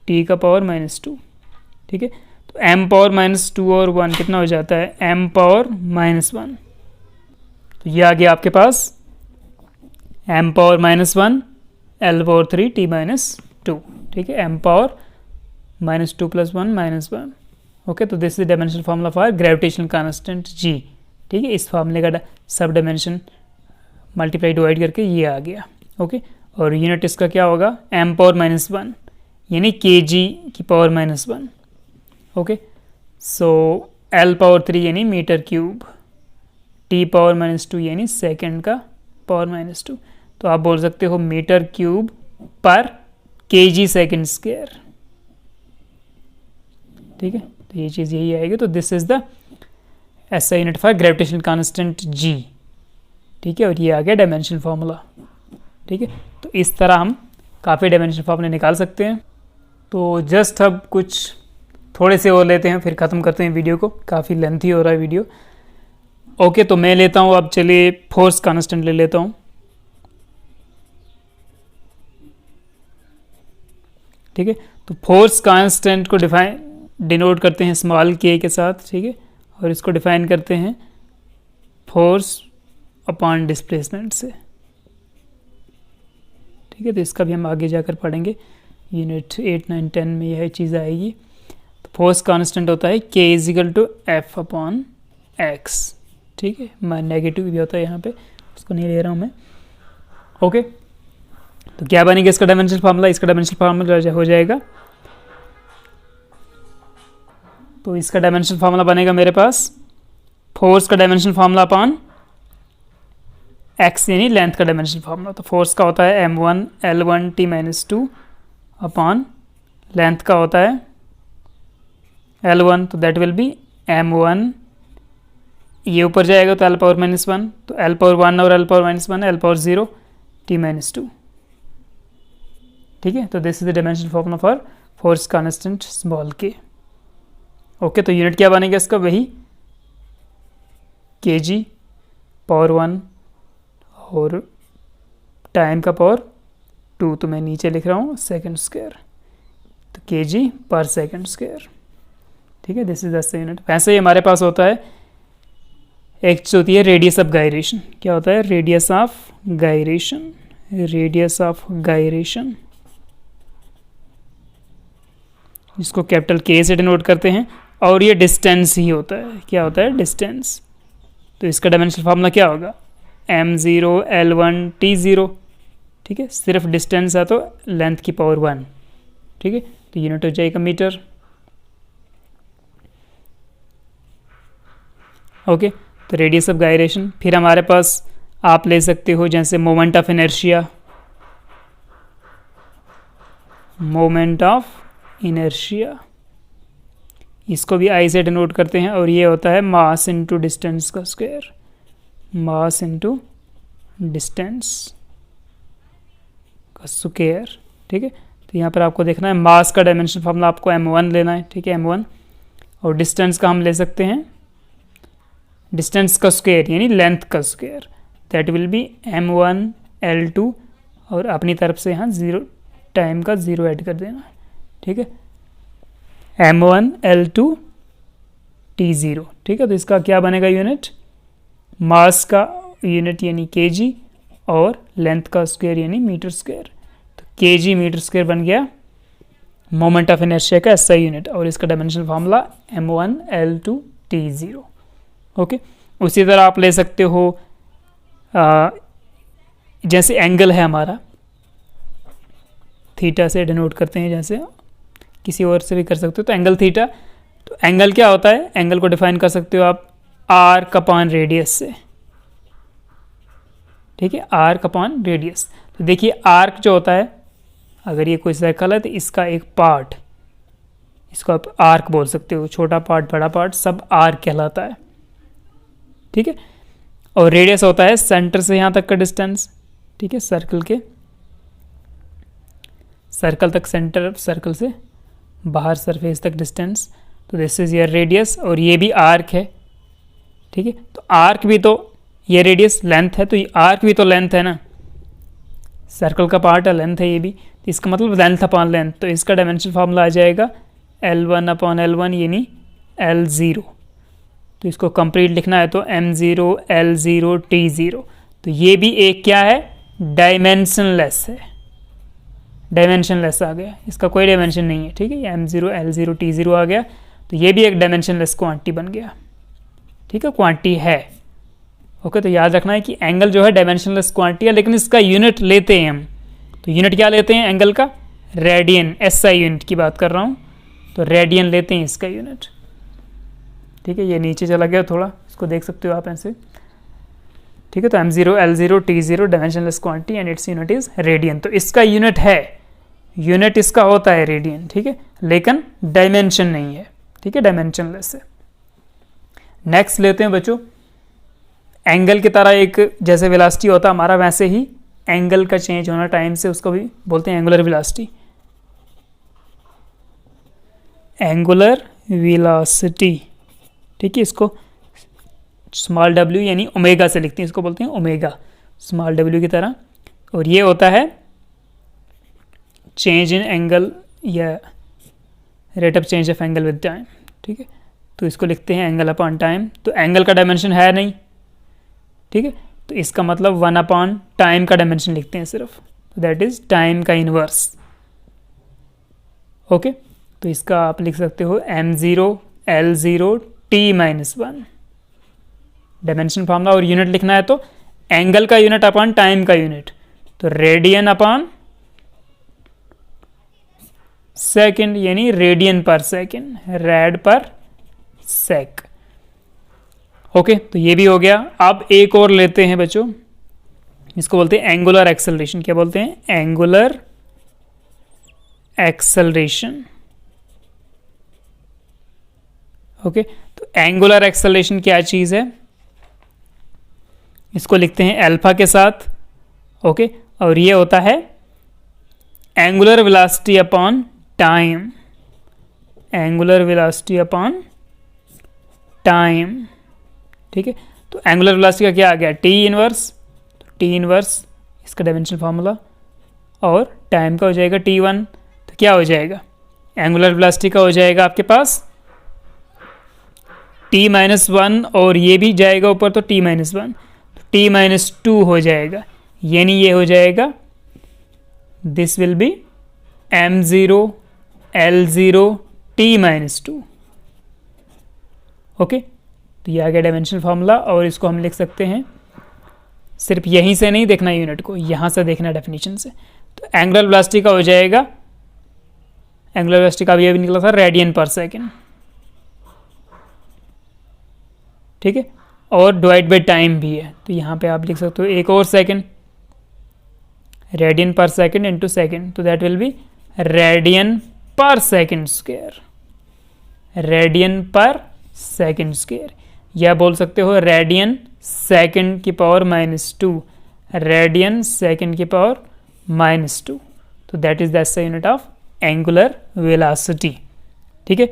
[SPEAKER 1] T का पावर -2, ठीक है। तो m पावर -2 और 1 कितना हो जाता है, m पावर -1, तो ये आ गया आपके पास m power -1, L power 3, T-2, ठीक है, m पावर -2 + 1 -1। ओके, तो this is dimensional formula for gravitational constant G, ठीक है। इस फार्मूले का सब डायमेंशन मल्टीप्लाई डिवाइड करके ये आ गया। ओके, और यूनिट इसका क्या होगा, m पावर -1 यानी kg की पावर -1। ओके, सो L पावर 3 यानी मीटर क्यूब, T पावर -2 यानी सेकेंड का पावर -2। तो आप बोल सकते हो मीटर क्यूब पर kg सेकेंड स्क्वायर, ठीक है। तो ये चीज़ यही आएगी। तो this is the SI unit for gravitational constant g, ठीक है। और ये आ गया डायमेंशन फार्मूला, ठीक है। तो इस तरह हम काफ़ी डायमेंशन फार्मूले निकाल सकते हैं। तो जस्ट अब कुछ थोड़े से और लेते हैं, फिर ख़त्म करते हैं वीडियो को, काफ़ी लेंथी हो रहा है वीडियो। ओके, तो मैं लेता हूँ अब, चलिए फोर्स कांस्टेंट ले लेता हूँ, ठीक है। तो फोर्स कांस्टेंट को डिनोट करते हैं स्मॉल k के साथ, ठीक है। और इसको डिफाइन करते हैं फोर्स अपॉन डिस्प्लेसमेंट से, ठीक है। तो इसका भी हम आगे जाकर पढ़ेंगे, यूनिट 8, 9, 10 में यह चीज़ आएगी। तो फोर्स कांस्टेंट होता है k is equal to F upon x, ठीक है। मैं नेगेटिव भी होता है यहाँ पे, उसको नहीं ले रहा हूँ मैं। ओके, तो क्या बनेगा इसका डायमेंशनल फार्मूला? इसका डायमेंशनल फार्मूला हो जाएगा, तो इसका डायमेंशनल फार्मूला बनेगा मेरे पास फोर्स का डायमेंशनल फार्मूला अपॉन x, यानी लेंथ का डायमेंशनल फार्मूला। तो फोर्स का होता है m1 L1 T-2 upon length का होता है L1, तो दैट विल बी m1, ये ऊपर जाएगा तो l पावर -1, तो l पावर 1 और l power -1, l power 0 T-2, ठीक है। तो this is the dimensional formula for force constant small k। Okay, तो यूनिट क्या बनेगा इसका? वही kg पावर 1 और टाइम का पावर 2, तो मैं नीचे लिख रहा हूँ सेकेंड स्क्वायर, तो kg पर सेकेंड स्क्वायर, ठीक है। This is the unit. वैसे ही हमारे पास होता है एक चीज़ होती है रेडियस ऑफ गायरेशन। क्या होता है? Radius of gyration, radius of gyration, इसको कैपिटल K से डिनोट करते हैं, और ये डिस्टेंस ही होता है। क्या होता है? डिस्टेंस। तो इसका डायमेंशनल फार्मूला क्या होगा? m0 L1 T0, ठीक है। सिर्फ डिस्टेंस है तो लेंथ की पावर 1, ठीक है। तो यूनिट हो जाएगा मीटर। ओके, तो रेडियस ऑफ गायरेशन। फिर हमारे पास आप ले सकते हो जैसे moment of inertia, moment of inertia, इसको भी I से डिनोट करते हैं, और ये होता है मास इनटू डिस्टेंस का स्क्वायर, मास इनटू डिस्टेंस का स्क्वायर, ठीक है। तो यहाँ पर आपको देखना है मास का डायमेंशन फार्मूला आपको m1 लेना है, ठीक है, m1, और डिस्टेंस का हम ले सकते हैं डिस्टेंस का स्क्वायर यानी लेंथ का square, that will be m1 L2, और अपनी तरफ से यहाँ 0 टाइम का 0 ऐड कर देना, ठीक है, m1 L2 T0, ठीक है। तो इसका क्या बनेगा यूनिट? मास का यूनिट यानी kg, और लेंथ का स्क्वायर यानी मीटर स्क्वायर। तो kg मीटर स्क्वायर बन गया मोमेंट ऑफ इनर्शिया का SI यूनिट, और इसका dimensional formula m1 L2 T0। Okay, उसी तरह आप ले सकते हो जैसे एंगल है हमारा, थीटा से डिनोट करते हैं, जैसे किसी और से भी कर सकते हो, तो एंगल थीटा। तो एंगल क्या होता है? एंगल को डिफाइन कर सकते हो आप आर्क अपॉन रेडियस से, ठीक है, आर्क अपॉन रेडियस। तो देखिए आर्क जो होता है, अगर ये कोई सर्कल है तो इसका एक पार्ट, इसको आप आर्क बोल सकते हो, छोटा पार्ट बड़ा पार्ट सब आर्क कहलाता है, ठीक है। और रेडियस होता है सेंटर से यहाँ तक का डिस्टेंस, ठीक है, सर्कल तक, सेंटर सर्कल से बाहर सरफेस तक डिस्टेंस। तो दिस इज योर रेडियस, और ये भी आर्क है, ठीक है। तो आर्क भी तो, ये रेडियस लेंथ है, तो ये आर्क भी तो लेंथ है ना, सर्कल का पार्ट है, लेंथ है ये भी, तो इसका मतलब लेंथ अपॉन लेंथ। तो इसका डायमेंशन फार्मूला आ जाएगा L1 अपॉन L1 यानी L0। तो इसको कंप्लीट लिखना है तो m0 L0 T0। तो ये भी एक क्या है? डायमेंशनलेस है, डायमेंशनलेस आ गया, इसका कोई डायमेंशन नहीं है, ठीक है। ये m0 L0 T0 आ गया, तो ये भी एक डायमेंशनलेस क्वांटिटी बन गया, ठीक है, क्वांटिटी है। ओके, तो याद रखना है कि एंगल जो है डायमेंशनलेस क्वांटिटी है, लेकिन इसका यूनिट लेते हैं हम, तो यूनिट क्या लेते हैं एंगल का? रेडियन, SI यूनिट की बात कर रहा हूँ, तो रेडियन लेते हैं इसका यूनिट, ठीक है। ये नीचे चला गया थोड़ा, इसको देख सकते हो आप ऐसे। ठीक है। तो m0 l0 t0 dimensionless quantity and its unit is radian. तो इसका यूनिट है, यूनिट इसका होता है रेडियन, ठीक है, लेकिन डायमेंशन नहीं है, ठीक है, डायमेंशनलेस है। नेक्स्ट लेते हैं बच्चों, एंगल की तरह एक जैसे वेलोसिटी होता है हमारा, वैसे ही एंगल का चेंज होना टाइम से, उसको भी बोलते हैं एंगुलर वेलोसिटी। एंगुलर वेलोसिटी, ठीक है, इसको स्मॉल w यानी ओमेगा से लिखते हैं, इसको बोलते हैं ओमेगा, स्मॉल w की तरह। और ये होता है चेंज इन एंगल या rate of change of angle with time, ठीक है। तो इसको लिखते हैं एंगल अपॉन टाइम। तो एंगल का डायमेंशन है नहीं, ठीक है, तो इसका मतलब 1 अपॉन टाइम का डायमेंशन लिखते हैं सिर्फ, तो दैट इज टाइम का इनवर्स। ओके, तो इसका आप लिख सकते हो m0 l0 t-1 dimension formula. और यूनिट लिखना है तो एंगल का यूनिट अपॉन टाइम का यूनिट, तो रेडियन अपॉन सेकंड यानी रेडियन पर सेकंड, रेड पर सेक। ओके, तो ये भी हो गया। अब एक और लेते हैं बच्चों, इसको बोलते हैं एंगुलर एक्सेलरेशन। क्या बोलते हैं? Angular acceleration. ओके, तो एंगुलर एक्सेलरेशन क्या चीज है? इसको लिखते हैं अल्फा के साथ। ओके, और ये होता है angular velocity upon time, angular velocity upon time, ठीक है। तो एंगुलर वेलोसिटी का क्या आ गया? टी इनवर्स, तो टी इनवर्स इसका डायमेंशन फार्मूला, और टाइम का हो जाएगा t1। तो क्या हो जाएगा? एंगुलर वेलोसिटी का हो जाएगा आपके पास t-1, और ये भी जाएगा ऊपर तो t-1, तो t-2 हो जाएगा, यानी ये हो जाएगा this will B m0 l0 t-2। Okay, तो ये आ गया डायमेंशनल फार्मूला। और इसको हम लिख सकते हैं, सिर्फ यहीं से नहीं देखना यूनिट को, यहाँ से देखना डेफिनेशन से। तो एंगुलर वेलोसिटी का हो जाएगा, एंगुलर वेलोसिटी का भी अभी निकला था रेडियन पर सेकेंड, ठीक है, और डिवाइड बाई टाइम भी है। तो यहाँ पे आप लिख सकते हो एक और सेकेंड, रेडियन पर सेकेंड इंटू सेकेंड, तो दैट विल बी रेडियन पर सेकेंड स्क्वायर, रेडियन पर सेकेंड स्क्वायर, या बोल सकते हो रेडियन सेकेंड की पावर -2, रेडियन सेकेंड की पावर -2। तो that is the unit of angular velocity, ठीक है।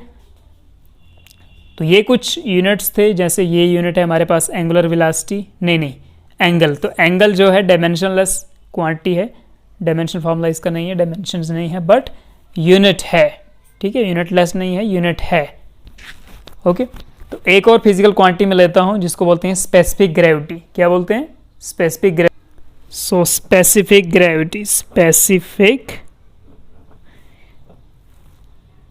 [SPEAKER 1] तो ये कुछ यूनिट्स थे, जैसे ये यूनिट है हमारे पास एंगुलर वेलोसिटी, नहीं एंगल। तो एंगल जो है डायमेंशनलेस क्वांटिटी है, डायमेंशन फॉर्मूला इसका नहीं है, डायमेंशंस नहीं है, बट यूनिट है, ठीक है, यूनिटलेस नहीं है, यूनिट है। ओके, तो एक और फिजिकल क्वांटिटी में लेता हूं जिसको बोलते हैं स्पेसिफिक ग्रेविटी। क्या बोलते हैं? Specific gravity. So specific gravity,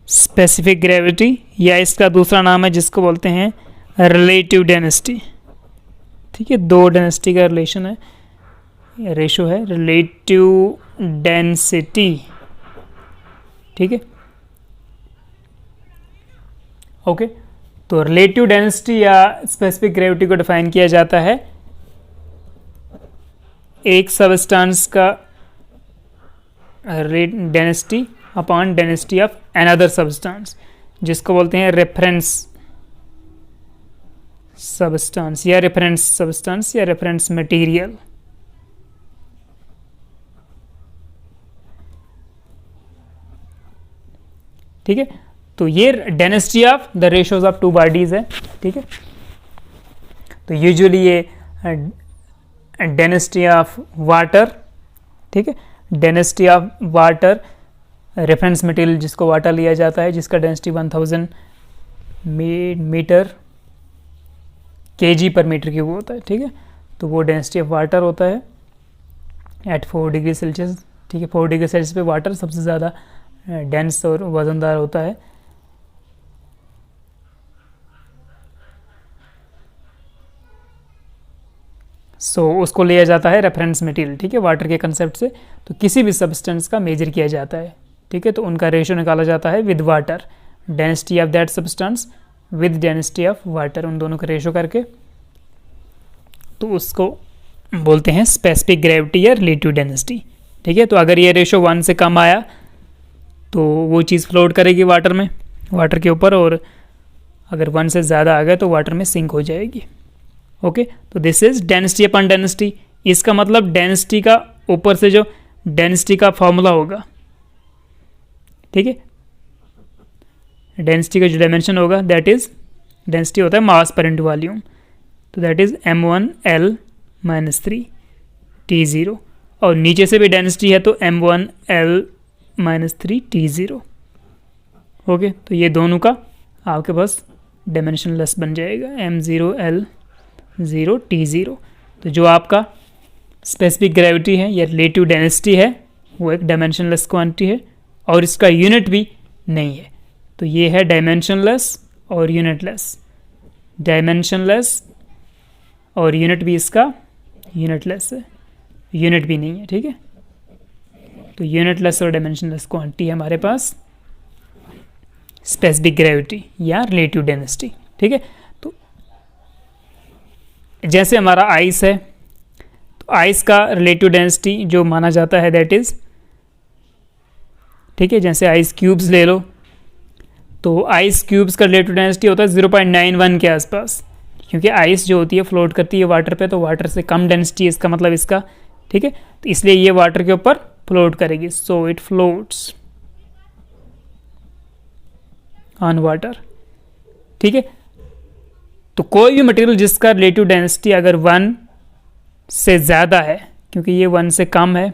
[SPEAKER 1] specific gravity, या इसका दूसरा नाम है जिसको बोलते हैं रिलेटिव डेंसिटी, ठीक है। दो डेंसिटी का रिलेशन है, रेशो है, रिलेटिव डेंसिटी, ठीक है। ओके, तो रिलेटिव डेंसिटी या स्पेसिफिक ग्रेविटी को डिफाइन किया जाता है एक सबस्टेंस का density upon density of another substance, जिसको बोलते हैं रेफरेंस सबस्टेंस या रेफरेंस सबस्टेंस या रेफरेंस मटेरियल, ठीक है। तो ये density of the ratios of two bodies है, ठीक है। तो यूजुअली ये डेंसिटी ऑफ वाटर, ठीक है, density of water, reference material जिसको वाटर लिया जाता है, जिसका डेंसिटी 1000 मीटर kg पर मीटर क्यूब होता है, ठीक है। तो वो डेंसिटी ऑफ वाटर होता है एट 4 डिग्री सेल्सियस, ठीक है। 4 डिग्री सेल्सियस पे वाटर सबसे ज़्यादा डेंस और वजनदार होता है। उसको लिया जाता है रेफरेंस मटेरियल, ठीक है, वाटर के कंसेप्ट से। तो किसी भी सब्सटेंस का मेजर किया जाता है, ठीक है, तो उनका रेशियो निकाला जाता है with water, density of that substance with density of water, उन दोनों का रेशियो करके तो उसको बोलते हैं स्पेसिफिक ग्रेविटी या रिलेटिव डेंसिटी। ठीक है, तो अगर ये रेशो 1 से कम आया तो वो चीज़ फ्लोट करेगी वाटर में, वाटर के ऊपर, और अगर 1 से ज़्यादा आ गया तो वाटर में सिंक हो जाएगी। ओके, तो this is density upon density. इसका मतलब डेंसिटी का ऊपर से जो डेंसिटी का फॉर्मूला होगा, ठीक है, डेंसिटी का जो डायमेंशन होगा दैट इज, डेंसिटी होता है मास पर इंटू वॉल्यूम, तो दैट इज m1L - 3 T0, और नीचे से भी डेंसिटी है तो m1L - 3 T0। ओके, तो ये दोनों का आपके पास डायमेंशनलेस बन जाएगा, m0L0 T0। तो जो आपका स्पेसिफिक ग्रेविटी है या रिलेटिव डेंसिटी है वो एक डायमेंशनलेस क्वांटिटी है और इसका यूनिट भी नहीं है। तो ये है डायमेंशनलेस और यूनिटलेस, डायमेंशनलेस और यूनिट भी इसका यूनिटलेस है, यूनिट भी नहीं है। ठीक है, तो यूनिटलेस और डायमेंशनलेस क्वांटिटी है हमारे पास स्पेसिफिक ग्रेविटी या रिलेटिव डेंसिटी। ठीक है, तो जैसे हमारा आइस है, तो आइस का रिलेटिव डेंसिटी जो माना जाता है दैट इज, ठीक है, जैसे आइस क्यूब्स ले लो, तो आइस क्यूब्स का रिलेटिव डेंसिटी होता है 0.91 के आसपास, क्योंकि आइस जो होती है फ्लोट करती है वाटर पे, तो वाटर से कम डेंसिटी है इसका मतलब इसका। ठीक है, तो इसलिए ये वाटर के ऊपर फ्लोट करेगी, so it floats on water. ठीक है, तो कोई भी मटेरियल जिसका रिलेटिव डेंसिटी अगर 1 से ज़्यादा है, क्योंकि ये 1 से कम है,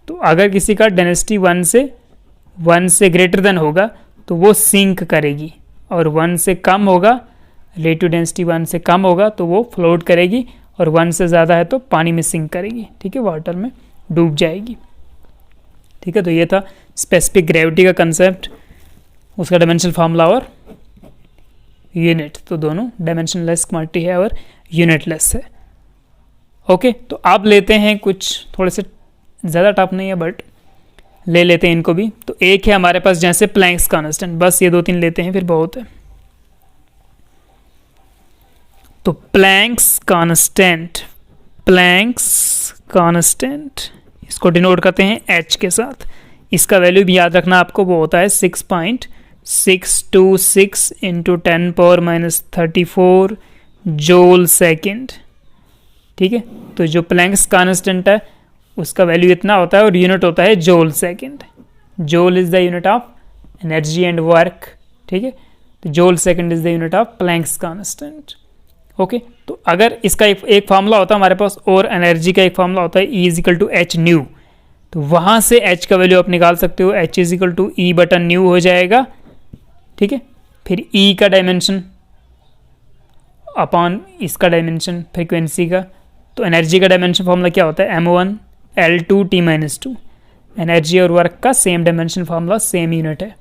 [SPEAKER 1] तो अगर किसी का डेंसिटी 1 से ग्रेटर देन होगा तो वो सिंक करेगी, और 1 से कम होगा, रिलेटिव डेंसिटी 1 से कम होगा तो वो फ्लोट करेगी, और 1 से ज़्यादा है तो पानी में सिंक करेगी। ठीक है, वाटर में डूब जाएगी। ठीक है, तो ये था स्पेसिफिक ग्रेविटी का कंसेप्ट, उसका डायमेंशनल फार्मूला और यूनिट, तो दोनों डायमेंशनलेस क्वांटिटी है और यूनिटलेस है। ओके, तो आप लेते हैं कुछ थोड़े से ज़्यादा टफ नहीं है बट ले लेते हैं इनको भी। तो एक है हमारे पास जैसे प्लैंक्स कांस्टेंट, बस ये 2-3 लेते हैं फिर बहुत है। तो प्लैंक्स कांस्टेंट इसको डिनोट करते हैं h के साथ। इसका वैल्यू भी याद रखना आपको, वो होता है 6.626 × 10⁻34 जूल सेकेंड। ठीक है, तो जो प्लैंक्स कांस्टेंट है उसका वैल्यू इतना होता है और यूनिट होता है joule second. Joule is the unit of energy and work. ठीक है, तो joule second is the unit of Planck's constant. Okay, तो अगर इसका एक फार्मूला होता है हमारे पास, और एनर्जी का एक फार्मूला होता है E = h न्यू, तो वहाँ से h का वैल्यू आप निकाल सकते हो, h = E/ν हो जाएगा। ठीक है, फिर E का डायमेंशन अपॉन इसका डायमेंशन फ्रीक्वेंसी का, तो एनर्जी का डायमेंशन फार्मूला क्या होता है, m1L2 T-2। एनर्जी और वर्क का same dimension formula, same unit है,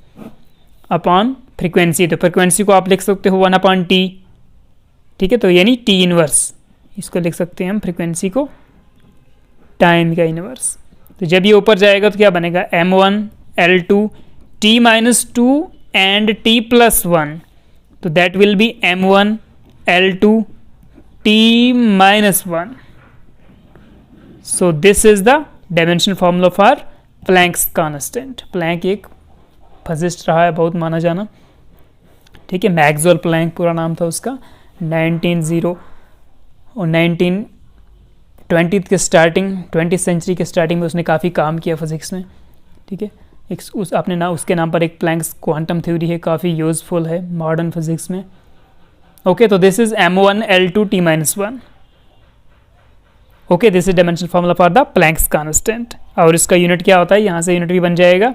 [SPEAKER 1] अपॉन फ्रीक्वेंसी, तो फ्रीक्वेंसी को आप लिख सकते हो 1/T। ठीक है, तो यानी T इनवर्स, इसको लिख सकते हैं हम फ्रीक्वेंसी को टाइम का इनवर्स। तो जब ये ऊपर जाएगा तो क्या बनेगा, m1L2 T-2 एंड T+1, तो that will be m1L2 T-1। So this is the dimension formula for Planck's constant. Planck एक फिजिस्ट रहा है बहुत माना जाना। ठीक है, मैक्सवेल प्लैंक पूरा नाम था उसका। 1920 के स्टार्टिंग, 20th सेंचुरी के स्टार्टिंग में उसने काफ़ी काम किया फिजिक्स में। ठीक है, उसके नाम पर एक प्लैंक्स क्वांटम थ्योरी है, काफ़ी यूजफुल है मॉडर्न फिजिक्स में। ओके, तो this is m1L2 T-1। Okay, this is dimensional formula for the Planck's constant, और इसका यूनिट क्या होता है, यहाँ से यूनिट भी बन जाएगा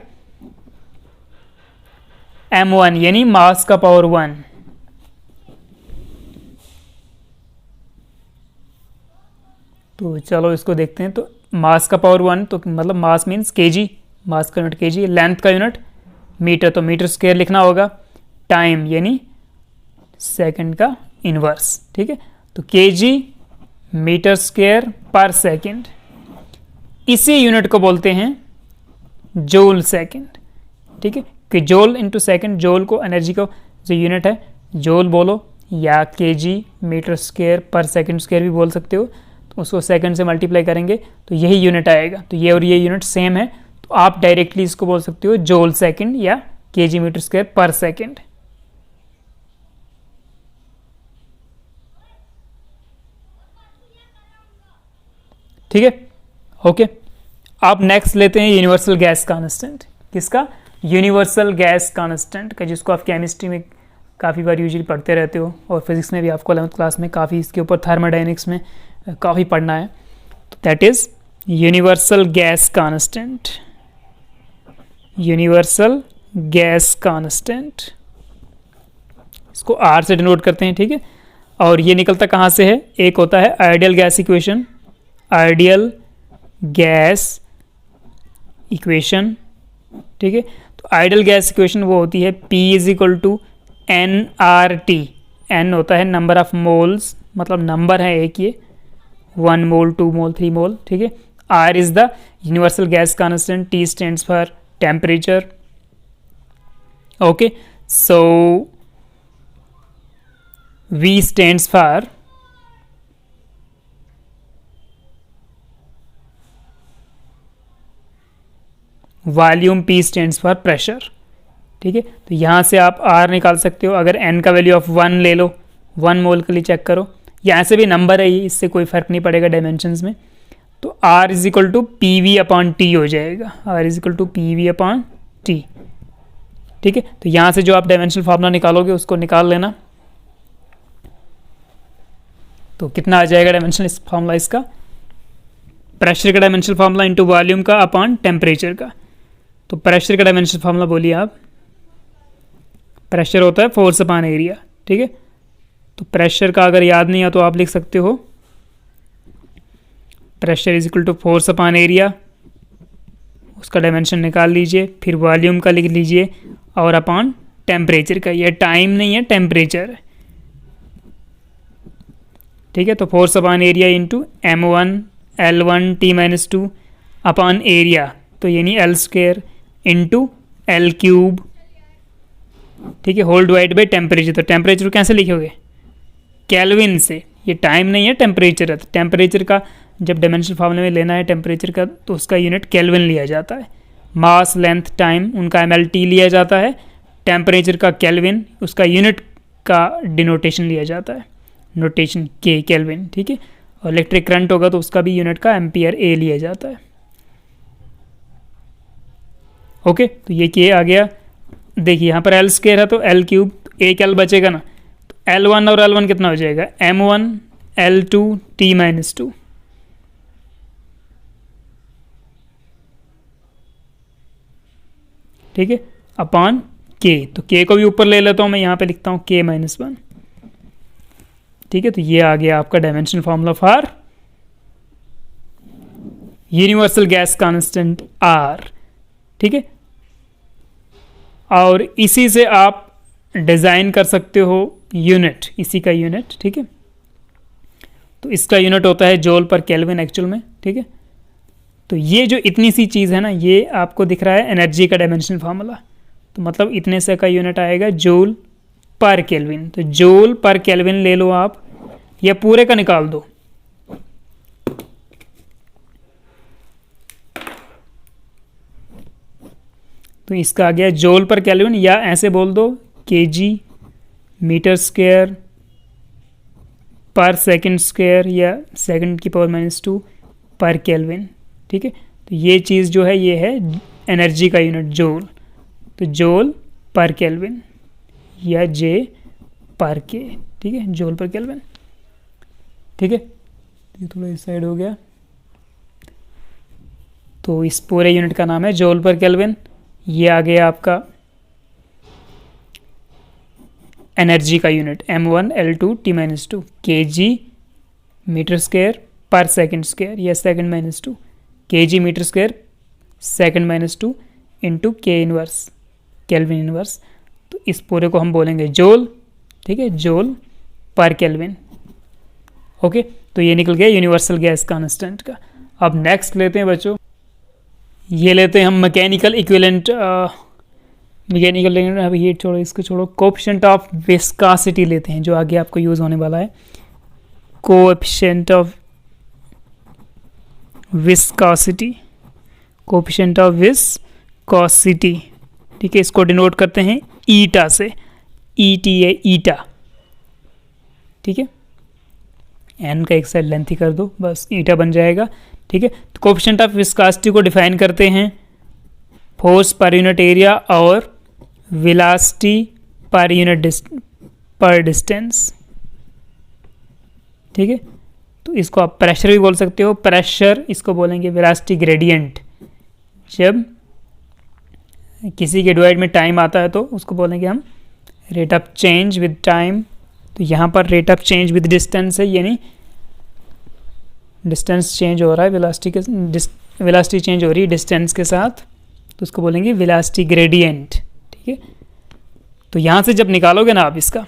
[SPEAKER 1] m1 यानी मास का पावर 1। तो चलो इसको देखते हैं। तो मास का पावर 1, तो मतलब मास मीन्स kg, मास का यूनिट kg, लेंथ का यूनिट मीटर, तो मीटर स्क्वायर लिखना होगा, टाइम यानी सेकंड का इनवर्स। ठीक है, तो kg मीटर स्क्वायर पर सेकंड, इसी यूनिट को बोलते हैं जूल सेकंड। ठीक है, कि जूल इंटू सेकंड, जूल को एनर्जी को जो यूनिट है जूल बोलो या केजी मीटर स्क्वायर पर सेकंड स्क्वायर भी बोल सकते हो। तो उसको सेकंड से मल्टीप्लाई करेंगे तो यही यूनिट आएगा। तो ये और ये यूनिट सेम है, तो आप डायरेक्टली इसको बोल सकते हो जूल सेकंड या केजी मीटर स्क्वायर पर सेकंड। ठीक है, ओके। आप नेक्स्ट लेते हैं यूनिवर्सल गैस कांस्टेंट। किसका? यूनिवर्सल गैस कांस्टेंट का, जिसको आप केमिस्ट्री में काफ़ी बार यूजुअली पढ़ते रहते हो और फिजिक्स में भी आपको 11th क्लास में काफ़ी इसके ऊपर थर्मोडायनेमिक्स में काफ़ी पढ़ना है। तो that is universal gas constant. Universal gas constant, इसको आर से डिनोट करते हैं, ठीक है। और ये निकलता कहाँ से है? एक होता है ideal gas equation, ideal gas equation, ठीक है। तो आइडियल गैस इक्वेशन वो होती है P is equal to N R T. N होता है नंबर ऑफ मोल्स, मतलब नंबर है एक, ये 1 मोल 2 मोल 3 मोल, ठीक है। R is the universal gas constant, T stands for temperature, okay. So V stands for volume, P stands for pressure, ठीक है। तो यहाँ से आप R निकाल सकते हो। अगर N का वैल्यू ऑफ 1 ले लो, 1 मोल के लिए चेक करो, यहाँ से भी नंबर है ये, इससे कोई फर्क नहीं पड़ेगा डायमेंशंस में। तो R is equal to P V upon T हो जाएगा, R is equal to P V upon T, ठीक है। तो यहाँ से जो आप डायमेंशनल फार्मूला निकालोगे उसको निकाल लेना। तो कितना आ जाएगा डायमेंशनल फार्मूला इसका? प्रेशर का डायमेंशनल फार्मूला इंटू वॉल्यूम का अपॉन टेम्परेचर का। तो प्रेशर का डायमेंशनल फार्मूला बोलिए आप, प्रेशर होता है फोर्स अपॉन एरिया, ठीक है। तो प्रेशर का अगर याद नहीं है तो आप लिख सकते हो pressure is equal to force upon area, उसका डायमेंशन निकाल लीजिए, फिर वॉल्यूम का लिख लीजिए और अपॉन टेम्परेचर का। ये टाइम नहीं है, टेम्परेचर है, ठीक है। तो force upon area into M1 L1 T-2 upon area, तो यानी L square into L cube, ठीक है, होल डिवाइड बाई टेम्परेचर। तो टेम्परेचर कैसे लिखोगे? केल्विन से। ये टाइम नहीं है, टेम्परेचर है। तो टेम्परेचर का जब डायमेंशनल फार्मूले में लेना है टेम्परेचर का, तो उसका यूनिट केल्विन लिया जाता है। मास, लेंथ, टाइम उनका MLT लिया जाता है। टेम्परेचर का केल्विन, उसका यूनिट का डिनोटेशन लिया जाता है, नोटेशन के, केल्विन, ठीक है। और इलेक्ट्रिक करंट होगा तो उसका भी यूनिट का एम्पियर A लिया जाता है, ओके। तो ये के आ गया। देखिए यहाँ पर L स्क्वायर है तो L क्यूब, एक L बचेगा ना, तो L1 और L1 कितना हो जाएगा? M1 L2 T-2, ठीक है, अपॉन के। तो के को भी ऊपर ले लेता हूँ मैं, यहाँ पे लिखता हूँ K-1, ठीक है। तो ये आ गया आपका dimensional formula for universal gas constant R, ठीक है। और इसी से आप डिज़ाइन कर सकते हो यूनिट, इसी का यूनिट, ठीक है। तो इसका यूनिट होता है जूल पर केल्विन एक्चुअल में, ठीक है। तो ये जो इतनी सी चीज़ है ना, ये आपको दिख रहा है एनर्जी का डायमेंशनल फार्मूला। तो मतलब इतने से का यूनिट आएगा जूल पर केल्विन। तो जूल पर केल्विन ले लो आप, या पूरे का निकाल दो। तो इसका आ गया जूल पर केल्विन, या ऐसे बोल दो केजी मीटर स्क्वायर पर सेकंड स्क्वायर, या सेकंड की पावर -2 पर केल्विन, ठीक है। तो ये चीज़ जो है ये है एनर्जी का यूनिट जूल। तो जूल पर केल्विन या जे पर के, ठीक है, जूल पर केल्विन, ठीक है। ये थोड़ा इस साइड हो गया। तो इस पूरे यूनिट का नाम है जूल पर केल्विन। ये आ गया आपका एनर्जी का unit M1 L2 T-2, KG metre square पर सेकंड स्क्वायर या second -2, KG metre square second -2 into K inverse, kelvin inverse. तो इस पूरे को हम बोलेंगे जूल, ठीक है, जूल पर केल्विन, ओके। तो ये निकल गया यूनिवर्सल गैस कांस्टेंट का। अब नेक्स्ट लेते हैं बच्चों, ये लेते हैं हम मैकेनिकल इक्विवेलेंट मैकेनिकल लेंगे, अभी हीट छोड़ो, इसको छोड़ो। कोएफिशिएंट ऑफ विस्कोसिटी लेते हैं जो आगे आपको यूज़ होने वाला है। Coefficient of viscosity, coefficient of viscosity, ठीक है, इसको डिनोट करते हैं ईटा से, ETA ईटा, ठीक है। एन का एक साइड लेंथ ही कर दो, बस ईटा बन जाएगा, ठीक है। तो कोएफिशिएंट ऑफ विस्कोसिटी को डिफाइन करते हैं फोर्स पर यूनिट एरिया और वेलोसिटी पर यूनिट पर डिस्टेंस, ठीक है। तो इसको आप प्रेशर भी बोल सकते हो, प्रेशर इसको बोलेंगे वेलोसिटी ग्रेडियंट। जब किसी के डिवाइड में टाइम आता है तो उसको बोलेंगे हम rate of change with time. तो यहाँ पर rate of change with distance है, यानी डिस्टेंस चेंज हो रहा है वेलोसिटी चेंज हो रही है डिस्टेंस के साथ, तो उसको बोलेंगे वेलोसिटी ग्रेडियंट, ठीक है। तो यहाँ से जब निकालोगे ना आप इसका,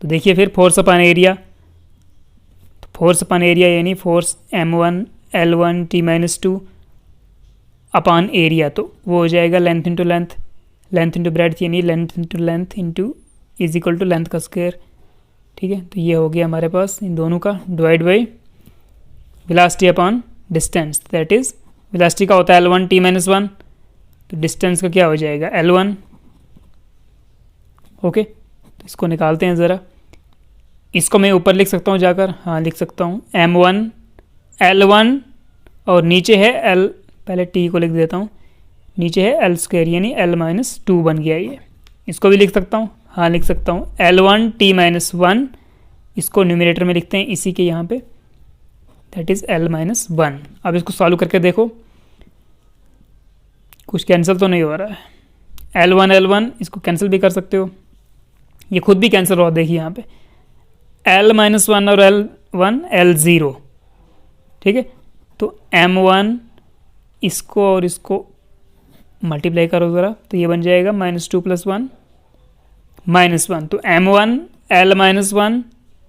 [SPEAKER 1] तो देखिए फिर फोर्स अपॉन एरिया, तो फोर्स अपॉन एरिया यानी force M1 L1 T-2 upon area, तो वो हो जाएगा length into length, length into breadth, यानी length into is equal to length का स्क्वायर, ठीक है। तो ये हो गया हमारे पास इन दोनों का divide by velocity upon distance, that is velocity का होता है L1 T-1, तो डिस्टेंस का क्या हो जाएगा L1, ओके। तो इसको निकालते हैं ज़रा, इसको मैं ऊपर लिख सकता हूँ जाकर, हाँ लिख सकता हूँ M1 L1 और नीचे है L, पहले T को लिख देता हूँ, नीचे है L स्क्वायर यानी L-2 बन गया ये। इसको भी लिख सकता हूँ, हाँ लिख सकता हूँ L1 T-1, इसको न्यूमरेटर में लिखते हैं इसी के यहाँ पे, दैट इज L-1। अब इसको सॉल्व करके देखो कुछ कैंसिल तो नहीं हो रहा है। L1 इसको कैंसिल भी कर सकते हो, ये खुद भी कैंसिल हो, देखिए यहाँ पे L-1 और L1 L0, ठीक है। तो M1 इसको और इसको मल्टीप्लाई करो ज़रा, तो ये बन जाएगा -2 + 1 -1, तो M1 L-1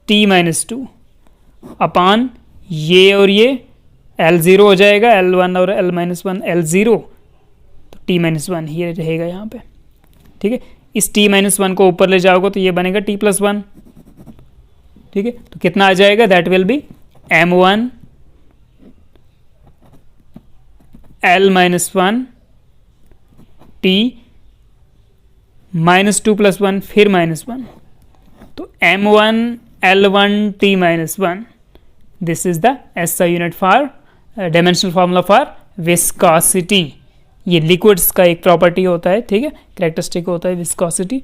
[SPEAKER 1] T-2 अपान ये और ये L0 हो जाएगा, L1 और L-1 L0, तो T-1 ये रहेगा यहाँ पे, ठीक है। इस T-1 को ऊपर ले जाओगे तो ये बनेगा T+1, ठीक है। तो कितना आ जाएगा, that will be M1 L-1 T-2 + 1 फिर -1, तो M1 L1 T-1, this is the SI unit for dimensional formula for viscosity. ये लिक्विड्स का एक प्रॉपर्टी होता है, ठीक है, कैरेक्टरिस्टिक होता है विस्कोसिटी,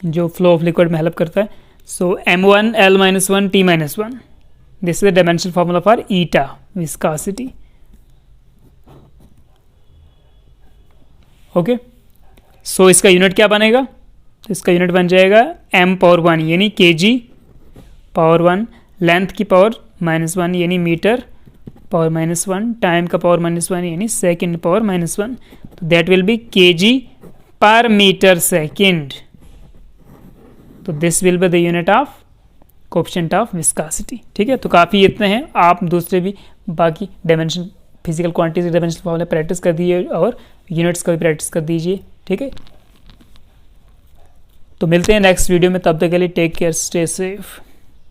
[SPEAKER 1] जो फ्लो ऑफ लिक्विड में हेल्प करता है। So M1 L-1 T-1, this is the dimensional formula for eta viscosity, okay. So इसका यूनिट क्या बनेगा, इसका यूनिट बन जाएगा M⁻1 यानी kg⁻1, लेंथ की पावर -1 यानी मीटर पावर -1, टाइम का पावर -1 यानी सेकेंड पावर -1, तो दैट विल बी kg/m²। तो this will be the unit of coefficient of viscosity, ठीक है। तो काफ़ी इतने हैं, आप दूसरे भी बाकी dimension physical quantities dimension formula practice कर दीजिए और यूनिट्स का भी प्रैक्टिस कर दीजिए, ठीक है। तो मिलते हैं नेक्स्ट वीडियो में, तब तक के लिए टेक केयर, स्टे सेफ।